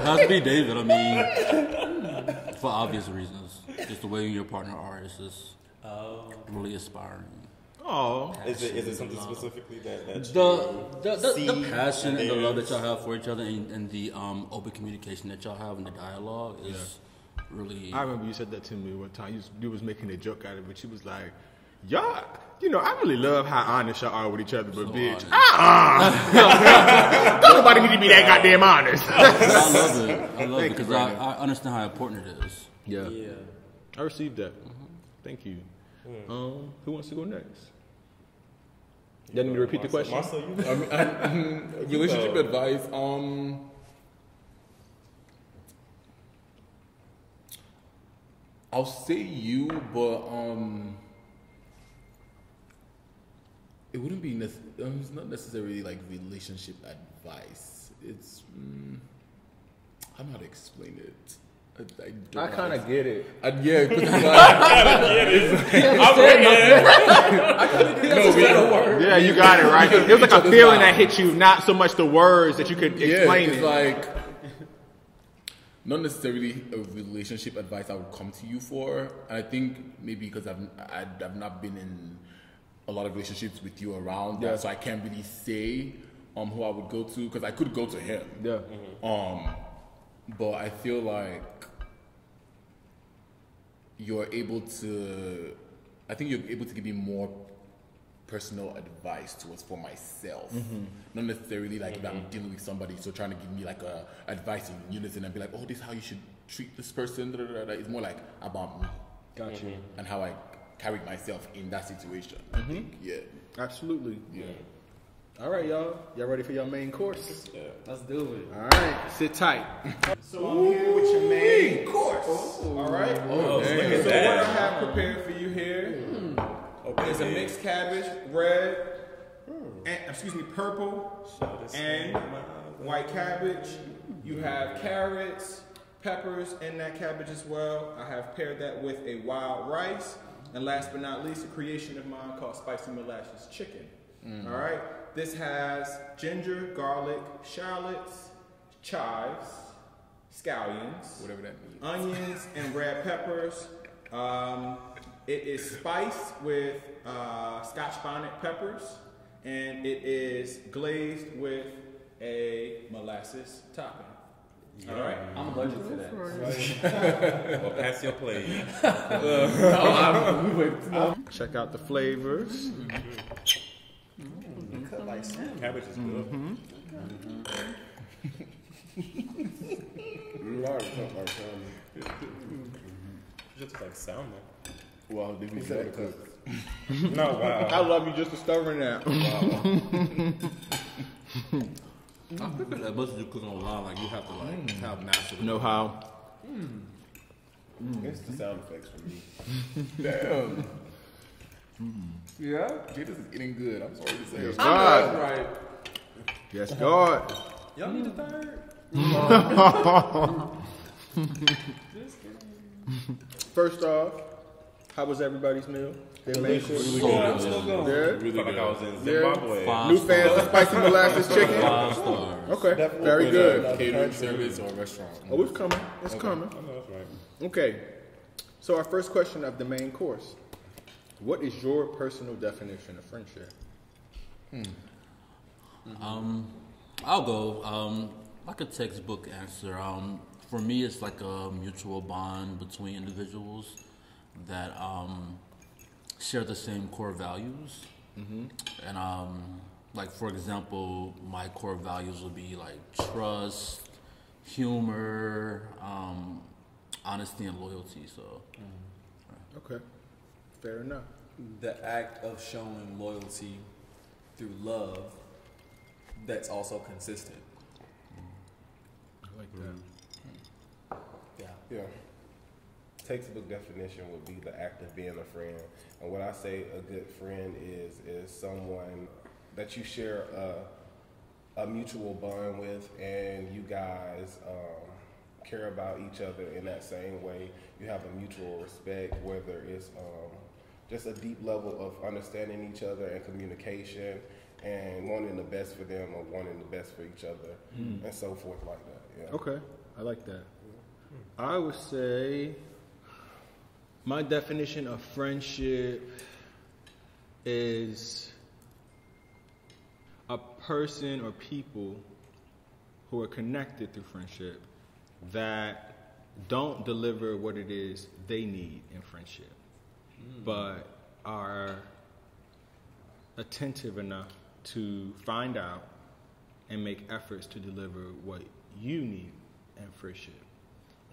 has to be David. I mean, for obvious reasons. Just the way you and your partner are is just really aspiring. Oh. Is it something specifically that The see passion and the love that theirs? y'all have for each other and the open communication that y'all have and the dialogue is really... I remember you said that to me one time. You was making a joke out of it. You was like, y'all, you know, I really love how honest y'all are with each other, but So bitch, honest. don't nobody need to be that goddamn honest. I love it. I love it Thank you, because Brandon. I understand how important it is. Yeah. Yeah. I received that. Thank you. Who wants to go next? You need me to repeat the question? Marcell, you Relationship advice. I'll say you, but it wouldn't be. It's not necessarily like relationship advice. It's I don't know how to explain it. I kind of get it. Yeah, because Yeah, you got it right. It was like a feeling that hit you, not so much the words that you could explain it's it. like not necessarily a relationship advice I would come to you for. And I think maybe because I've not been in a lot of relationships with you around that, so I can't really say who I would go to, because I could go to him. Yeah. But I feel like you're able to give me more personal advice towards for myself. Not necessarily like if I'm dealing with somebody, so trying to give me like a advice in unison and be like, oh, this is how you should treat this person. It's more like about me. Got you. And how I carried myself in that situation. I think, yeah. Absolutely. Yeah. All right, y'all. Y'all ready for your main course? Yeah. Let's do it. All right. Sit tight. So I'm here with your main course. All right. Oh, look at So that. what I have prepared for you here is a mixed cabbage, red, and, purple, and white cabbage. You have carrots, peppers in that cabbage as well. I have paired that with a wild rice. And last but not least, a creation of mine called spicy molasses chicken. All right. This has ginger, garlic, shallots, chives, scallions, Whatever that means. onions, and red peppers. It is spiced with Scotch bonnet peppers, and it is glazed with a molasses topping. All right. I'm allergic to that. Well, pass your plate. Check out the flavors. Cabbage is good. Just like salmon. Wow, they be better cook. No, wow. I love you just discovering that. I figure that must you cook online, like you have to like have mastered. Know how? It's the sound effects for me. Damn. Yeah, Jada's is eating good. I'm sorry to say. Yes, God. Right. Yes, God. Y'all need a third? First off, how was everybody's meal? Their main course? I'm still going. Good. I felt like I was in Zimbabwe. New fans of spicy molasses chicken? 5 stars. Okay, Definitely very was good. a Catering service or restaurant. Oh, it's coming. It's coming. I know that's right. Okay, so our first question of the main course. What is your personal definition of friendship? I'll go. Like a textbook answer. For me, it's like a mutual bond between individuals that share the same core values. And like for example, my core values would be like trust, humor, honesty, and loyalty. So. Okay, fair enough. The act of showing loyalty through love that's also consistent. I like that. Yeah. Textbook definition would be the act of being a friend. And what I say a good friend is someone that you share a mutual bond with, and you guys care about each other in that same way. You have a mutual respect, whether it's just a deep level of understanding each other and communication and wanting the best for them or wanting the best for each other and so forth like that. Yeah. Okay, I like that. I would say my definition of friendship is a person or people who are connected through friendship that don't deliver what it is they need in friendship, but are attentive enough to find out and make efforts to deliver what you need in friendship.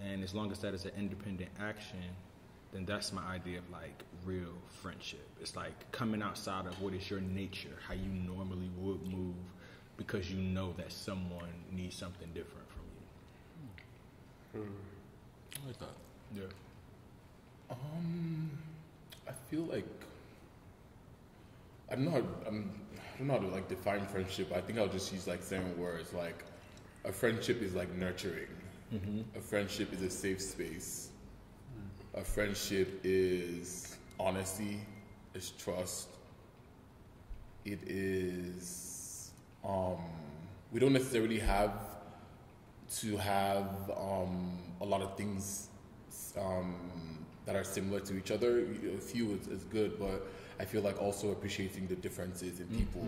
And as long as that is an independent action, then that's my idea of like real friendship. It's like coming outside of what is your nature, how you normally would move, because you know that someone needs something different from you. I like that. Yeah. I feel like I don't know how to like define friendship. I think I'll just use like certain words. Like a friendship is like nurturing. A friendship is a safe space. A friendship is honesty, is trust. It is we don't necessarily have to have a lot of things that are similar to each other. A few is good, but I feel like also appreciating the differences in people.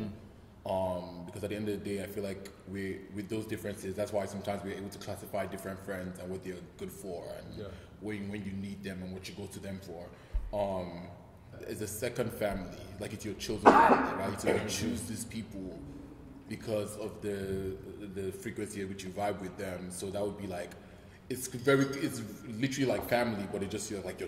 Because at the end of the day, I feel like with those differences, that's why sometimes we're able to classify different friends and what they're good for, and when you need them and what you go to them for. It's a second family, like it's your chosen family, right? So you choose these people because of the frequency at which you vibe with them. So that would be like it's literally like family, but it just feels like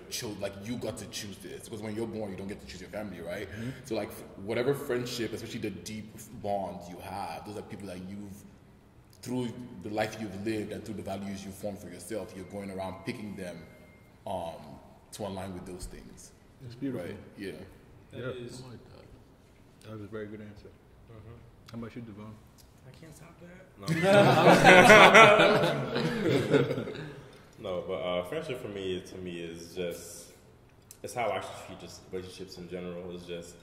you got to choose this, because when you're born you don't get to choose your family, right? So like whatever friendship, especially the deep bonds you have, those are people that you've, through the life you've lived and through the values you formed for yourself, you're going around picking them to align with those things. It's beautiful. Right? Yeah. That is. That was a very good answer. How about you, Devon? I can't stop that. No, but friendship for me, is just, it's how I actually treat just relationships in general. It's just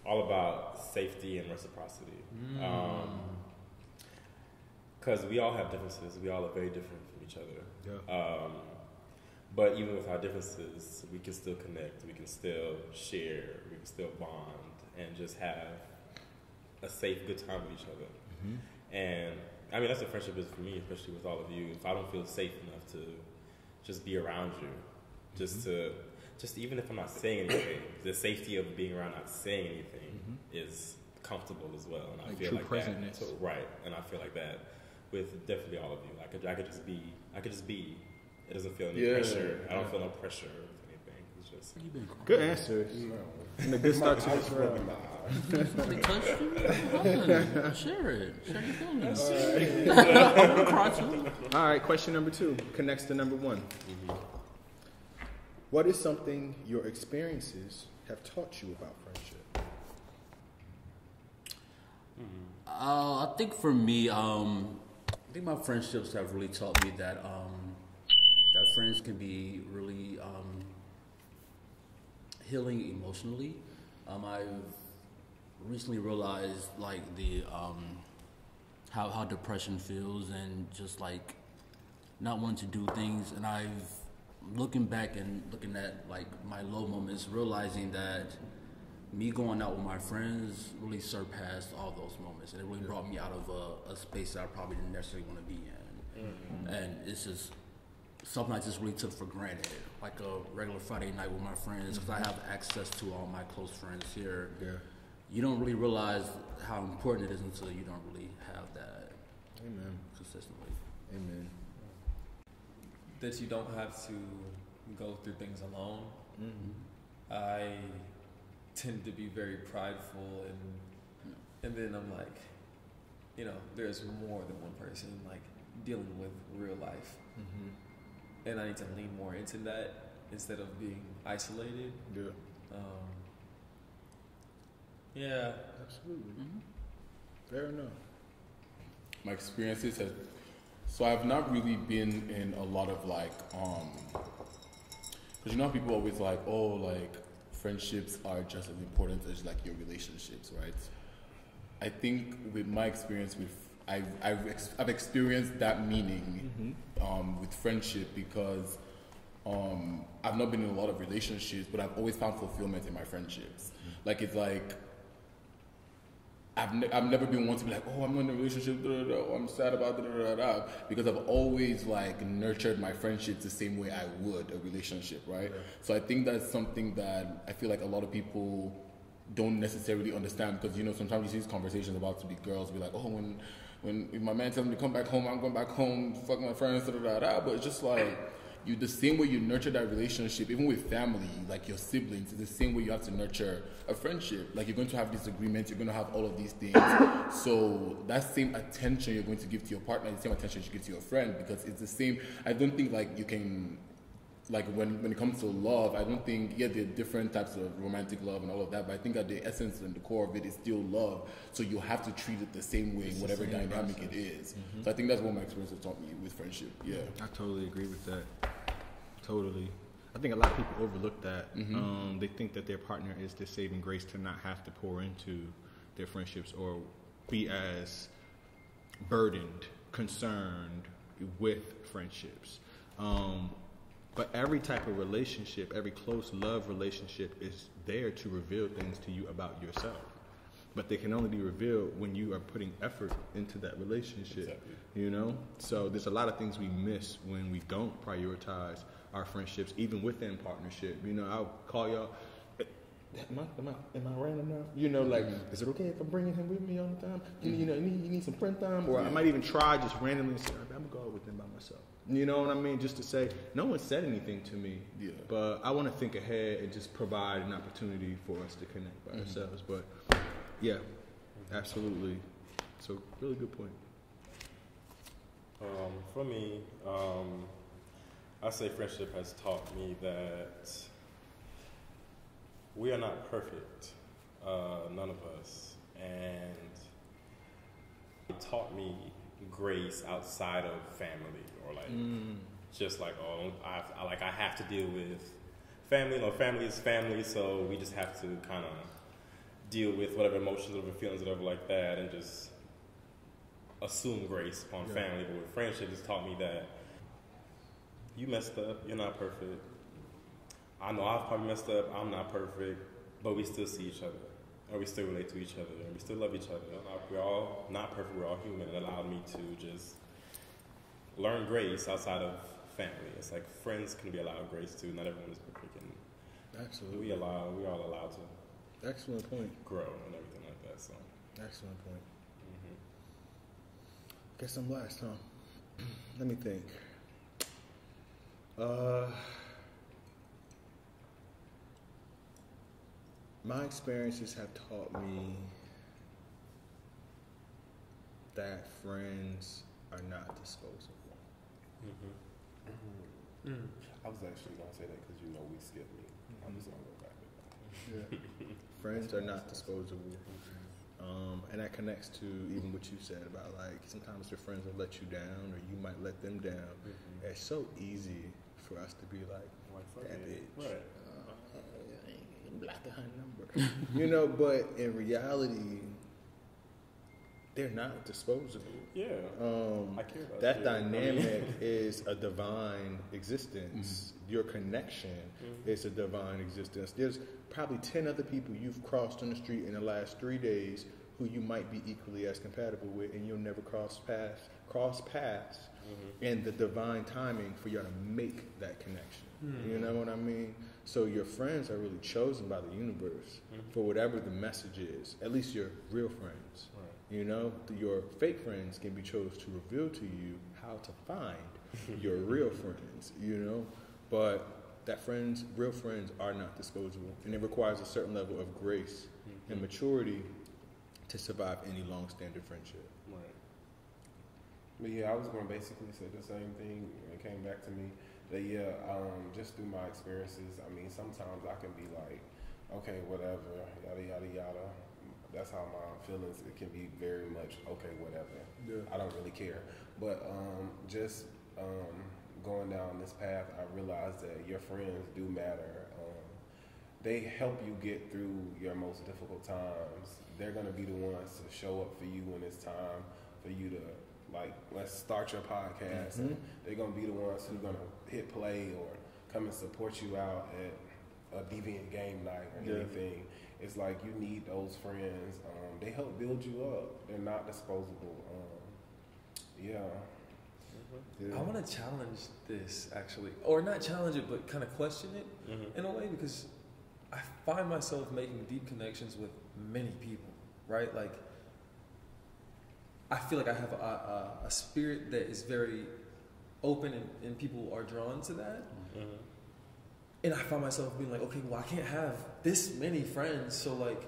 all about safety and reciprocity. Because we all have differences. We all are very different from each other. Yeah. But even with our differences, we can still connect. We can still share. We can still bond and just have a safe, good time with each other. And I mean, that's what friendship is for me, especially with all of you. If I don't feel safe enough to just be around you, just even if I'm not saying anything, the safety of being around not saying anything is comfortable as well. And I feel like that. So, right. And I feel like that with definitely all of you. I could just be. It doesn't feel any pressure. I don't feel no pressure with anything. It's just good answers. And a good start to this round. Somebody touched you? Share it. Share your feelings. All right, question number 2 connects to number 1. What is something your experiences have taught you about friendship? I think for me, I think my friendships have really taught me that that friends can be really healing emotionally. I've recently realized like the how depression feels, and just like not wanting to do things. And I've looking back and looking at like my low moments, realizing that me going out with my friends really surpassed all those moments, and it really brought me out of a space that I probably didn't necessarily want to be in. And it's just something I just really took for granted, like a regular Friday night with my friends, because I have access to all my close friends here. You don't really realize how important it is until you don't really have that. Amen. Consistently. Amen. That you don't have to go through things alone. I tend to be very prideful, and then I'm like, there's more than one person like dealing with real life. And I need to lean more into that instead of being isolated. Yeah. Absolutely. Fair enough. My experiences have, so I've not really been in a lot of like, because how people always like, oh, like friendships are just as important as like your relationships, right? I think with my experience with, I've experienced that meaning with friendship, because I've not been in a lot of relationships, but I've always found fulfillment in my friendships. Like it's like I've never been one to be like, oh, I'm in a relationship, oh, I'm sad about it, because I've always like nurtured my friendships the same way I would a relationship, right? So I think that's something that I feel like a lot of people don't necessarily understand, because sometimes you see these conversations about to be girls be like, oh, when my man tells me to come back home, I'm going back home, fuck my friends, but it's just like, the same way you nurture that relationship, even with family, like your siblings, it's the same way you have to nurture a friendship. Like you're going to have disagreements, you're going to have all of these things. So that same attention you're going to give to your partner, the same attention you give to your friend, because it's the same. I don't think like you can, like when it comes to love, I don't think, there are different types of romantic love and all of that, but I think at the essence and the core of it is still love. So you have to treat it the same way, whatever dynamic it is. So I think that's what my experience has taught me with friendship. Yeah. I totally agree with that. Totally. I think a lot of people overlook that. They think that their partner is the saving grace to not have to pour into their friendships or be as burdened, concerned with friendships. But every type of relationship, every close love relationship is there to reveal things to you about yourself. But they can only be revealed when you are putting effort into that relationship, So there's a lot of things we miss when we don't prioritize our friendships, even within partnership. I'll call y'all, am I random now? Like, is it okay if I'm bringing him with me all the time? You need some friend time? Or I might even try just randomly and say, I'm going to go out with them by myself. You know what I mean? Just to say, no one said anything to me, but I want to think ahead and just provide an opportunity for us to connect by ourselves. But yeah, absolutely. So really good point. For me, I say friendship has taught me that we are not perfect, none of us, and it taught me grace outside of family, or like just like I have to deal with family. You know, family is family, so we just have to kind of deal with whatever emotions, whatever feelings, whatever like that, and just assume grace upon family. But with friendship, it's taught me that you messed up, you're not perfect. I know I've probably messed up, I'm not perfect, but we still see each other, or we still relate to each other, and we still love each other. We're all not perfect, we're all human. It allowed me to just learn grace outside of family. It's like friends can be allowed grace too. Not everyone is perfect, and absolutely, we all allowed to excellent point, grow and everything like that. So excellent point. Guess I'm last, huh? Let me think. My experiences have taught me that friends are not disposable. I was actually going to say that because we skipped me. I'm just going to go back to that. Friends are not disposable. And that connects to even what you said about like sometimes your friends will let you down or you might let them down. It's so easy for us to be like that bitch. Right. Block her number. But in reality, they're not disposable. Yeah. I care about that dynamic is a divine existence. Your connection is a divine existence. There's probably 10 other people you've crossed on the street in the last 3 days who you might be equally as compatible with, and you'll never cross paths in the divine timing for y'all to make that connection. You know what I mean? So your friends are really chosen by the universe for whatever the message is, at least your real friends. Right. Your fake friends can be chosen to reveal to you how to find your real friends, but real friends are not disposable, and it requires a certain level of grace and maturity to survive any long-standing friendship. Right. But yeah, I was going to basically say the same thing. It came back to me that just through my experiences, I mean, sometimes I can be like, okay, whatever, yada yada yada. That's how my feelings. It can be very much okay, whatever. Yeah. I don't really care. But going down this path, I realized that your friends do matter. They help you get through your most difficult times. They're going to be the ones to show up for you when it's time for you to, like, let's start your podcast. And they're going to be the ones who are going to hit play or come and support you out at a deviant game night or anything. It's like you need those friends. They help build you up. They're not disposable. I want to challenge this, actually. Or not challenge it, but kind of question it in a way, because I find myself making deep connections with many people, right? Like, I feel like I have a spirit that is very open and people are drawn to that. And I find myself being like, okay, well, I can't have this many friends, so like,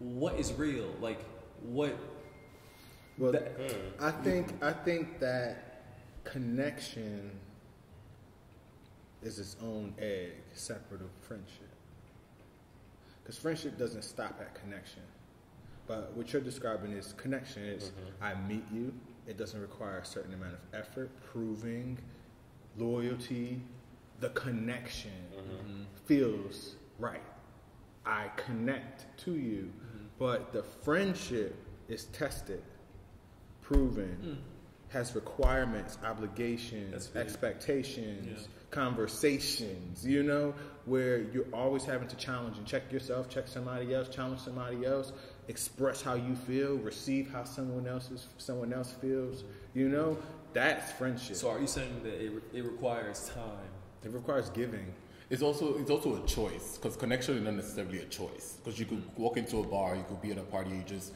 what is real? Like, what? Well, I think that connection is its own egg, separate of friendship. Because friendship doesn't stop at connection. But what you're describing is connection. It's I meet you. It doesn't require a certain amount of effort, proving, loyalty. The connection feels right. I connect to you. But the friendship is tested, proven, has requirements, obligations, expectations, conversations, where you're always having to challenge and check yourself, check somebody else, challenge somebody else, express how you feel, receive how someone else feels, that's friendship. So are you saying that it requires time? It requires giving. It's also a choice, because connection is not necessarily a choice. Because you could walk into a bar, you could be at a party, you just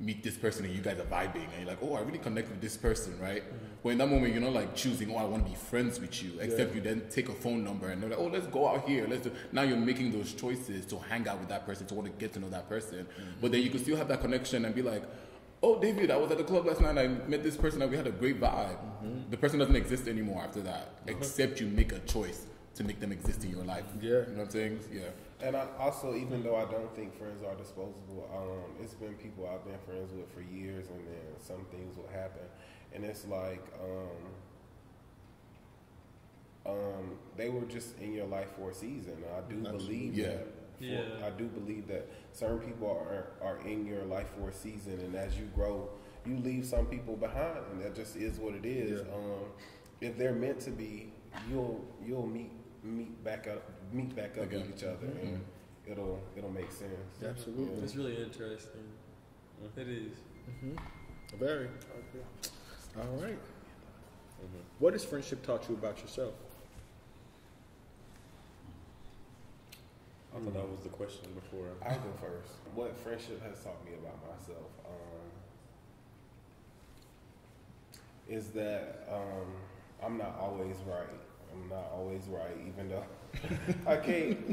meet this person and you guys are vibing and you're like, oh, I really connect with this person, right? But in that moment, you're not like choosing, oh, I want to be friends with you, except you then take a phone number and they're like, oh, let's go out here. Now you're making those choices to hang out with that person, to want to get to know that person. But then you can still have that connection and be like, oh, David, I was at the club last night and I met this person and we had a great vibe. The person doesn't exist anymore after that, except you make a choice to make them exist in your life. Yeah. You know what I'm saying? Yeah. And I also, even though I don't think friends are disposable, it's been people I've been friends with for years, and then some things will happen, and it's like they were just in your life for a season. I do believe that. I do believe that certain people are in your life for a season, and as you grow, you leave some people behind, and that just is what it is. If they're meant to be, you'll meet back up with each other, and it'll make sense. Absolutely. It's really interesting. It is. Very. All right. What has friendship taught you about yourself? I thought that was the question before. I'll go first. What friendship has taught me about myself is that I'm not always right. I'm not always right, even though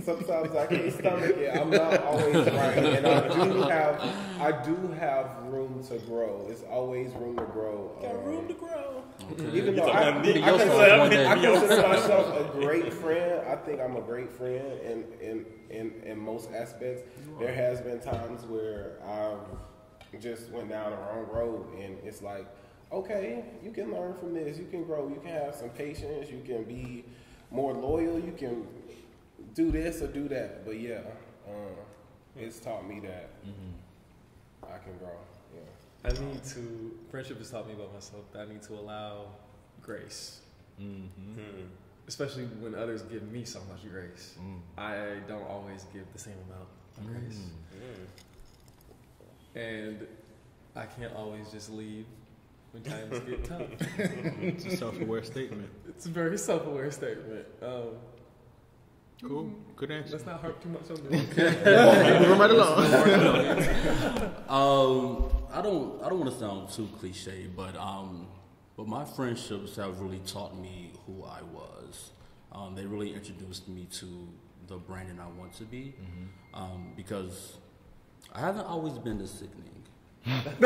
sometimes I can't stomach it. I'm not always right, and I do have room to grow. It's always room to grow. Got room to grow. Even though I consider myself a great friend, I think I'm a great friend in most aspects. There has been times where I just went down the wrong road, and it's like, okay, you can learn from this. You can grow. You can have some patience. You can be more loyal. You can do this or do that. But yeah, it's taught me that I can grow. Yeah. Friendship has taught me about myself that I need to allow grace. Especially when others give me so much grace. I don't always give the same amount of grace. And I can't always just leave when times get tough. It's a self-aware statement. It's a very self-aware statement. Cool. Good answer. Let's not harp too much on this. Moving right along. I don't want to sound too cliche, but my friendships have really taught me who I was. They really introduced me to the Brandon I want to be, because I haven't always been this sickening. I'm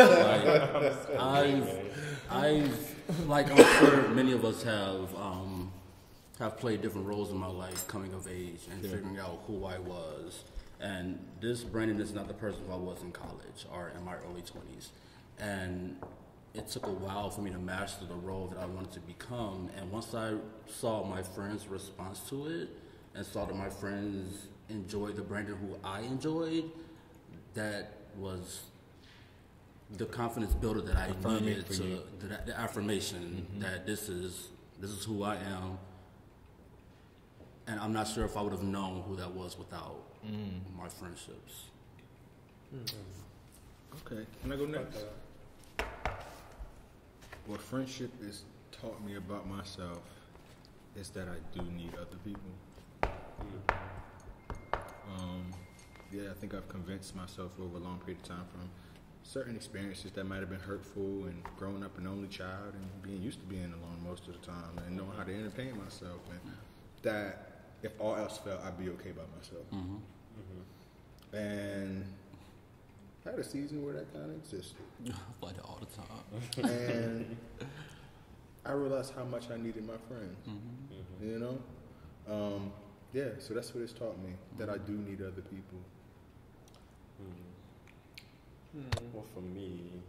sure many of us have played different roles in my life, coming of age and figuring out who I was. And this Brandon is not the person who I was in college or in my early 20s. And it took a while for me to master the role that I wanted to become. And once I saw my friends' response to it and saw that my friends enjoyed the Brandon who I enjoyed, that was the confidence builder that I needed the affirmation that this is who I am. And I'm not sure if I would have known who that was without my friendships. Okay, can I go next? What friendship has taught me about myself is that I do need other people. I think I've convinced myself over a long period of time from certain experiences that might have been hurtful, and growing up an only child and being used to being alone most of the time and knowing how to entertain myself, and that if all else failed, I'd be okay by myself. And I had a season where that kind of existed. I fight it all the time. And I realized how much I needed my friends. You know? So that's what it's taught me, that I do need other people. Well, for me,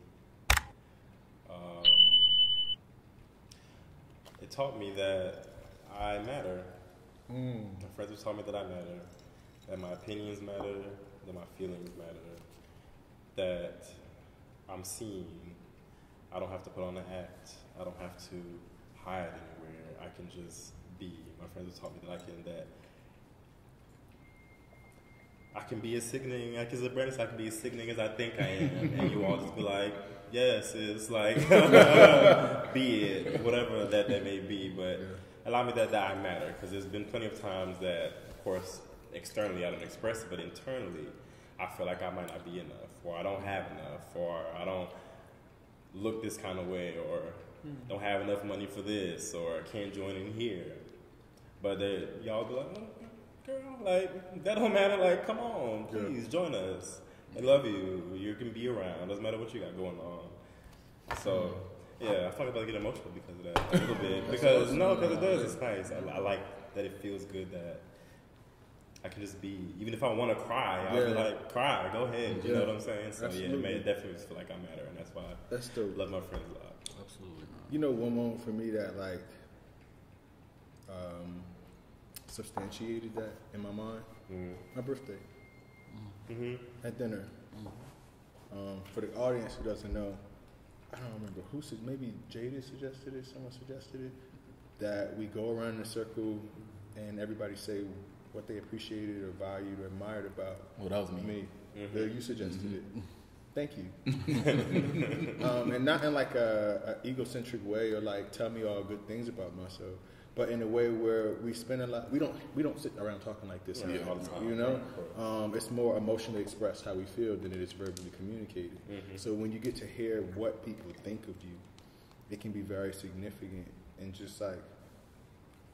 it taught me that I matter. My friends have taught me that I matter, that my opinions matter, that my feelings matter, that I'm seen. I don't have to put on an act. I don't have to hide anywhere. I can just be. My friends have taught me that I can be as sickening, like as a Brandon, I can be as sickening as I think I am, and you all just be like, yes, it's like, be it, whatever that may be, but allow me that I matter, because there's been plenty of times that, of course, externally I don't express it, but internally, I feel like I might not be enough, or I don't have enough, or I don't look this kind of way, or don't have enough money for this, or I can't join in here. But y'all be like, oh, girl, like, that don't matter. Like, come on, please join us. I love you. You can be around. Doesn't matter what you got going on. So, yeah, I feel like I get emotional because of that a little bit. Because it does. It's nice. I like that it feels good that I can just be, even if I want to cry, I'll be like, cry, go ahead. You know what I'm saying? So, it definitely feel like I matter. And that's why I love my friends a lot. Absolutely. You know, one moment for me that, like, substantiated that in my mind, my birthday. At dinner. For the audience who doesn't know, I don't remember who said, maybe Jada suggested it, someone suggested it, that we go around in a circle and everybody say what they appreciated or valued or admired about that was me. You suggested it. Thank you. And not in like a egocentric way or like tell me all good things about myself, but in a way where we spend a lot. We don't sit around talking like this all the time. You know, it's more emotionally expressed how we feel than it is verbally communicated. So when you get to hear what people think of you, it can be very significant and just like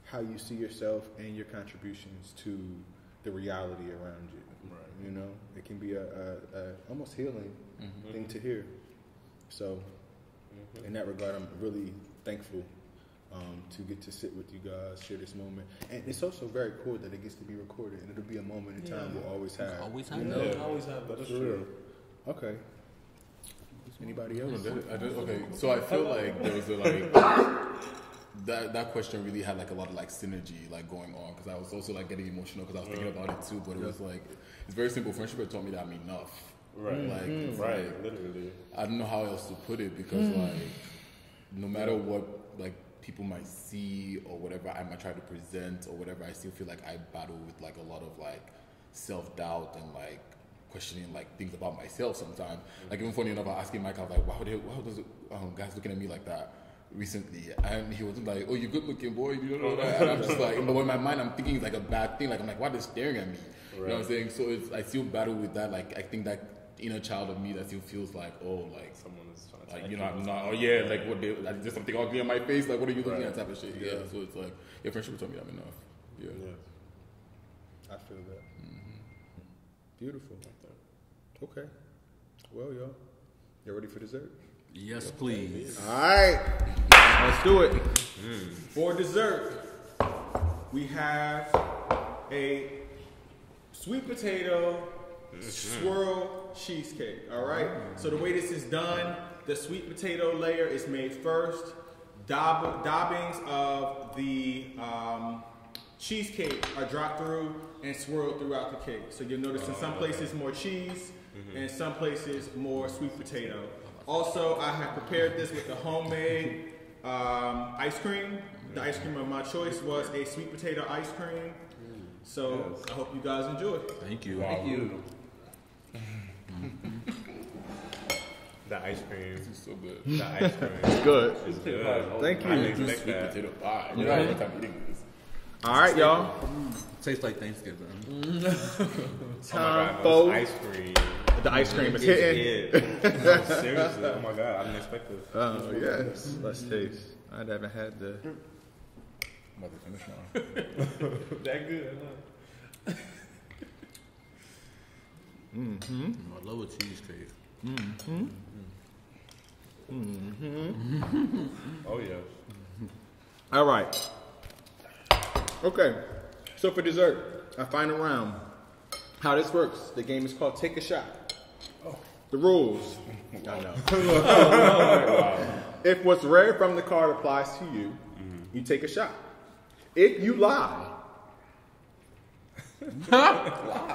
how you see yourself and your contributions to the reality around you. Right. You know, it can be a almost healing thing to hear. So, in that regard, I'm really thankful to get to sit with you guys, share this moment, and it's also very cool that it gets to be recorded, and it'll be a moment in time we'll always have. Always have. You know? Always have. That's true. Okay. Anybody else? Okay, so I feel like there was a that question really had like a lot of like synergy like going on, because I was also like getting emotional because I was thinking about it too. But it was like, it's very simple. Friendship had taught me that I'm enough. Right. Like it's like, literally. I don't know how else to put it, because like no matter what like people might see or whatever I might try to present or whatever, I still feel like I battle with like a lot of like self-doubt and like questioning like things about myself sometimes. Like even funny enough, I was asking Micah, I was like, wow, does guys looking at me like that recently? And he wasn't like, oh, you're good looking, boy, you don't know that. And I'm just like, but in my mind I'm thinking it's like a bad thing. Like I'm like, why are they staring at me? You know what I'm saying? So I still battle with that. Like I think that inner child of me that still feels like, oh, like someone is trying to like, you know, I'm not, oh yeah, like what they, like there's something ugly on my face, like what are you looking at type of shit. Yeah. So it's like, yeah, friendship told me I'm enough. Yeah. I feel that. Beautiful. Okay. Well, y'all ready for dessert? Yes, please. All right. Let's do it. For dessert, we have a sweet potato swirl cheesecake. All right. So the way this is done, the sweet potato layer is made first. Dobbings of the cheesecake are dropped through and swirled throughout the cake. So you'll notice in some places more cheese, and in some places more sweet potato. Also, I have prepared this with a homemade ice cream. The ice cream of my choice was a sweet potato ice cream. So I hope you guys enjoy. Thank you. Thank you. The ice cream. This is so good. The ice cream. It's good. It's good. Thank you. I didn't expect Sweet that. potato pie. You know, every time I'm eating this. All right, y'all. Tastes like Thanksgiving. Time Oh for my God, ice cream. the ice cream is hitting. No, seriously. Oh my God, I didn't expect this. Oh yes. Let's taste. I haven't had the. I'm about to finish now. That good, huh? I love a cheesecake. Oh yeah. All right. Okay. So for dessert, our final round. How this works? The game is called Take a Shot. The rules. I know. If what's read from the card applies to you, you take a shot. If you lie,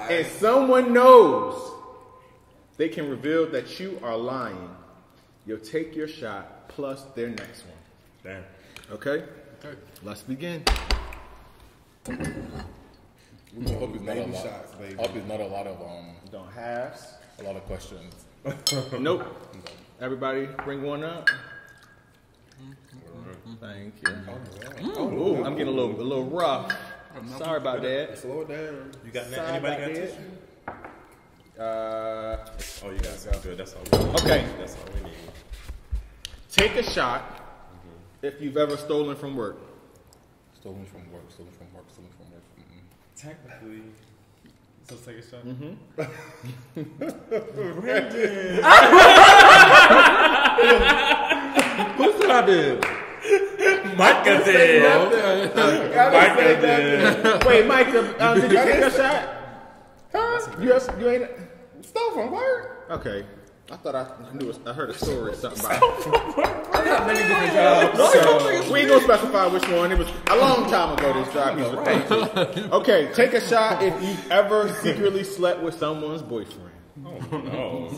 and someone knows they can reveal that you are lying, you'll take your shot plus their next one. Damn. Okay? Let's begin. I hope it's not a lot. shots, baby. I hope it's not a lot of Don't halves. a lot of questions. Nope. Everybody bring one up. Thank you. Oh, I'm getting a little rough. Sorry about that. Slow it down. You got Sorry anybody about got that. tissue? You guys sound good. That's all we need. Okay. That's all we need. Take a shot if you've ever stolen from work. Stolen from work. Technically. So take a shot. Who said I did? Micah did. Micah did. Wait, Micah, did you take a shot? Huh? You ain't Stole from work. okay. I thought I heard a story or something about it. I got many different jobs. We ain't gonna specify which one. It was a long time ago. This job he was referring to. Okay, take a shot if you've ever secretly slept with someone's boyfriend. Oh no.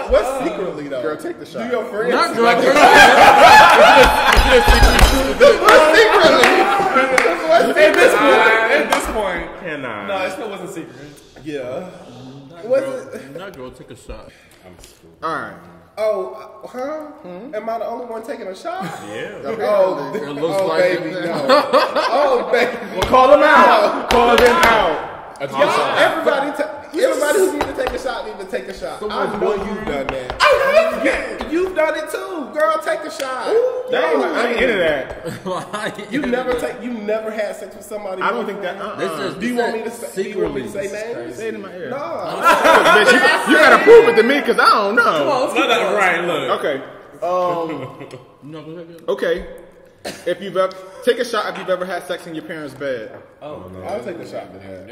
What's secretly though? Girl, take the shot. Do your friends? Not What's At this point. Cannot. No, it still wasn't secret. Yeah. Not girl, take a shot. I'm screwed. All right. Oh, Am I the only one taking a shot? Yeah. It looks like baby, it. no. Oh, baby. Well, call them out. Call them out. Y'all, everybody who needs to take a shot need to take a shot. I know you've done that. You've done it too, girl. Take a shot. I ain't into that. You never had sex with somebody. I don't think that. Do you want me to say names? Say it in my ear. No. Bitch, you gotta prove it to me because I don't know. Not that right. Look. Okay. Okay. If you've ever take a shot if you've ever had sex in your parents' bed. Oh no. I'll take a shot to that.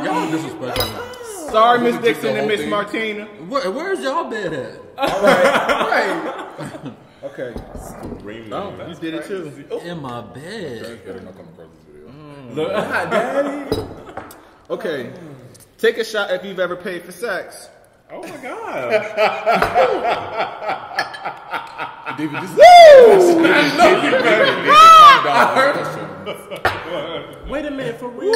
Y'all disrespectful. Sorry, Miss Dixon and Miss Martina. Where's y'all bed at? All right. Okay. Oh, you did it too. In my bed. Look, Daddy. Okay. Take a shot if you've ever paid for sex. Oh my God. David, this Wait a minute, for real?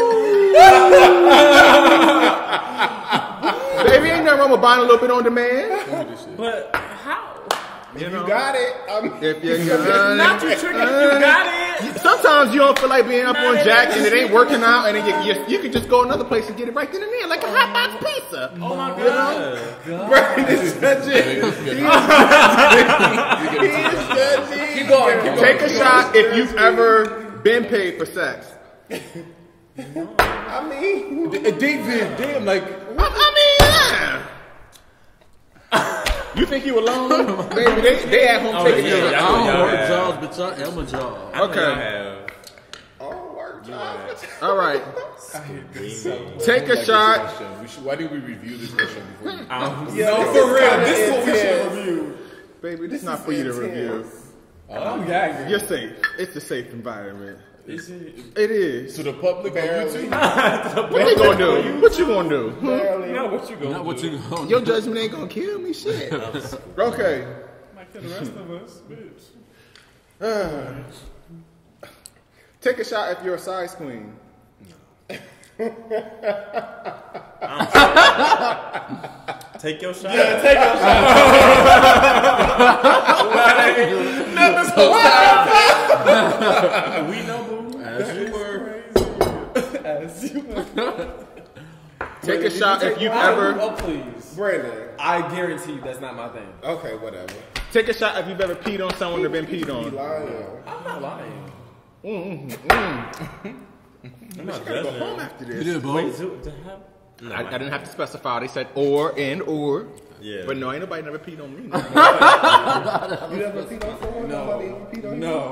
Baby, ain't nothing wrong with buying a little bit on demand. But how? You got it. If you got Not you tricking if you got it. Sometimes you don't feel like being up on Jack and it ain't working out, and then you can just go another place and get it right then and there, like a hot box pizza. Oh my God. Keep going. Take a shot if you've ever been paid for sex. I mean, David, damn, like. Yeah. You think you alone? Baby, they at home taking yeah, care I of don't y'all work have. jobs, but I am a job. Okay. work job. All right. Take a shot. Why did we review this question before? No, for real. This is what we should review. Baby, this is not for you to review. I'm gagging. You're safe. It's a safe environment. Is it? It is. To the public on YouTube? What they gonna do? What you gonna do? No, what you going Not what you gonna Your judgment ain't gonna kill me, shit. Okay. Like the rest of us, bitch. Take a shot if you're a size queen. Take your shot. Yeah, take your shot. We know, boo. As you were. Take a shot if you've ever. Oh, please. Brandon. I guarantee you that's not my thing. Okay, whatever. Take a shot if you've ever peed on someone or been peed You on. lying. I'm not lying. I'm not Go judging. home after You this. did both. No, I didn't have to specify. They said or. Yeah. But no, ain't nobody never peed on me. You never peed on someone? Nobody ever peed on you? No.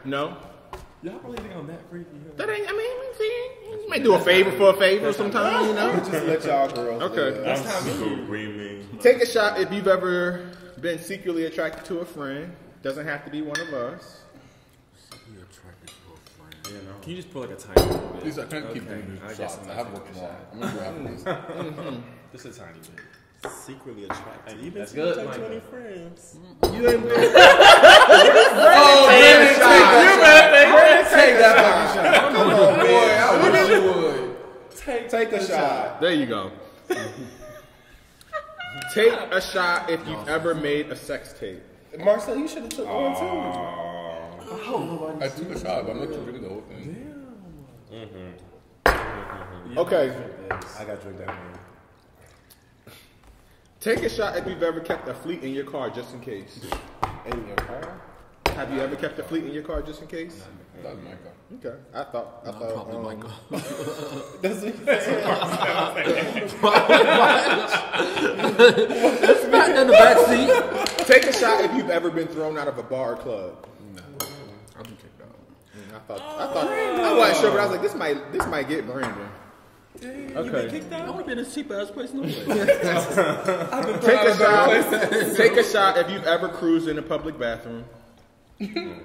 No. Y'all really think I'm that freaky? That ain't. I mean, see, you may do a favor for a favor sometimes, you know. Just let y'all girls Okay. live. I'm screaming. Take a shot if you've ever been secretly attracted to a friend. Doesn't have to be one of us. Can you just put like a tiny little bit? Please, I can't keep doing I these guess shots. I'm I not have work taking a tomorrow. I'm going to go after this. Just a tiny bit. Secretly attracted. You've been That's good, secretly Micah. 20 friends. You ain't been. Take that fucking shot. Come on, boy. I wish you would. Take a shot. There you go. Take a shot if you've ever made a sex tape. Marcell, you should have took one too. I took a shot, but I'm not drinking the whole thing. Okay. I got to drink that one. Take a shot if you've ever kept a fleet in your car just in case. In your car? Have you ever kept a fleet in your car just in case? That's Micah. Okay. I thought Probably Michael. That's what he said. Smacked in the backseat. Take a shot if you've ever been thrown out of a bar or club. No. I've been kicked out. I wasn't sure, but I was like, this might get Brandon. Okay. I would have been a cheap ass place no way. Take a shot if you've ever cruised in a public bathroom. You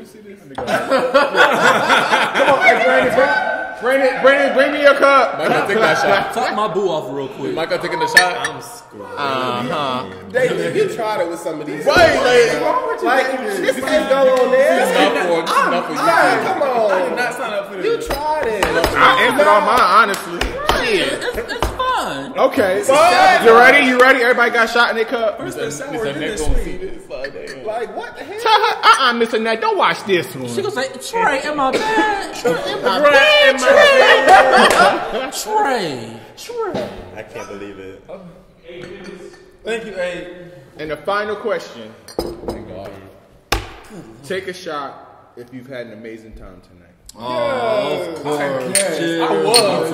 see this? Come on, hey, Brandon, bring me your cup. Micah, take that shot. Top my boo off real quick. Micah taking the shot. I'm screwed. David, you tried it with some of these. Right, like this ain't go on there. It's not for you. Come on. I did not sign up for this. You tried it. I answered on mine, honestly. It's fun. Okay. You ready? Everybody got shot in their cup? Mr. Nick don't see this. Like, what the hell? Tell her, Mr. Nat, don't watch this one. She gonna say, Trey, in my bed. Trey. I can't believe it. Thank you, A. And the final question. Thank God. Take a shot if you've had an amazing time tonight. Oh, of course. I was.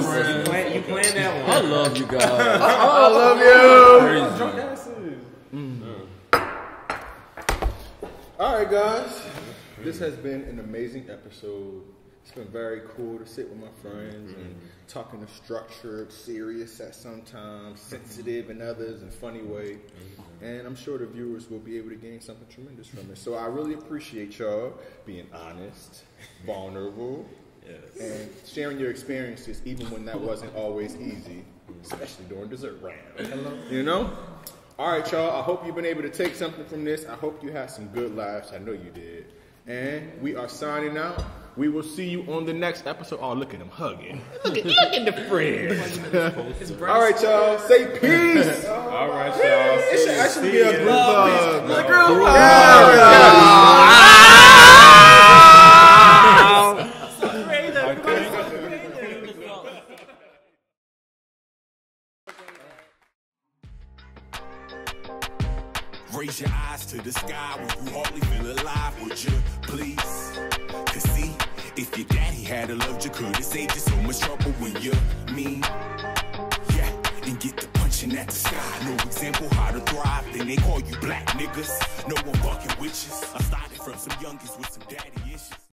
You playing that one? I love you guys. I love you. All right, guys. This has been an amazing episode. It's been very cool to sit with my friends and talk in a structured, serious at sometimes, sensitive in others, and funny way. And I'm sure the viewers will be able to gain something tremendous from it. So I really appreciate y'all being honest, vulnerable, and sharing your experiences, even when that wasn't always easy, especially during dessert round. You know? All right, y'all. I hope you've been able to take something from this. I hope you had some good laughs. I know you did. And we are signing out. We will see you on the next episode. Oh, look at them hugging. Look at the friends. All right, y'all. Say peace. All right, y'all. It should actually be a group hug. A group hug. Raise your eyes to the sky when you hardly feel alive, would you please? Cause see, if your daddy had a loved you, could it save you so much trouble when you're mean? Yeah, and get the punching at the sky. No example how to thrive, then they call you black niggas. No one fucking witches. I started from some youngest with some daddy issues.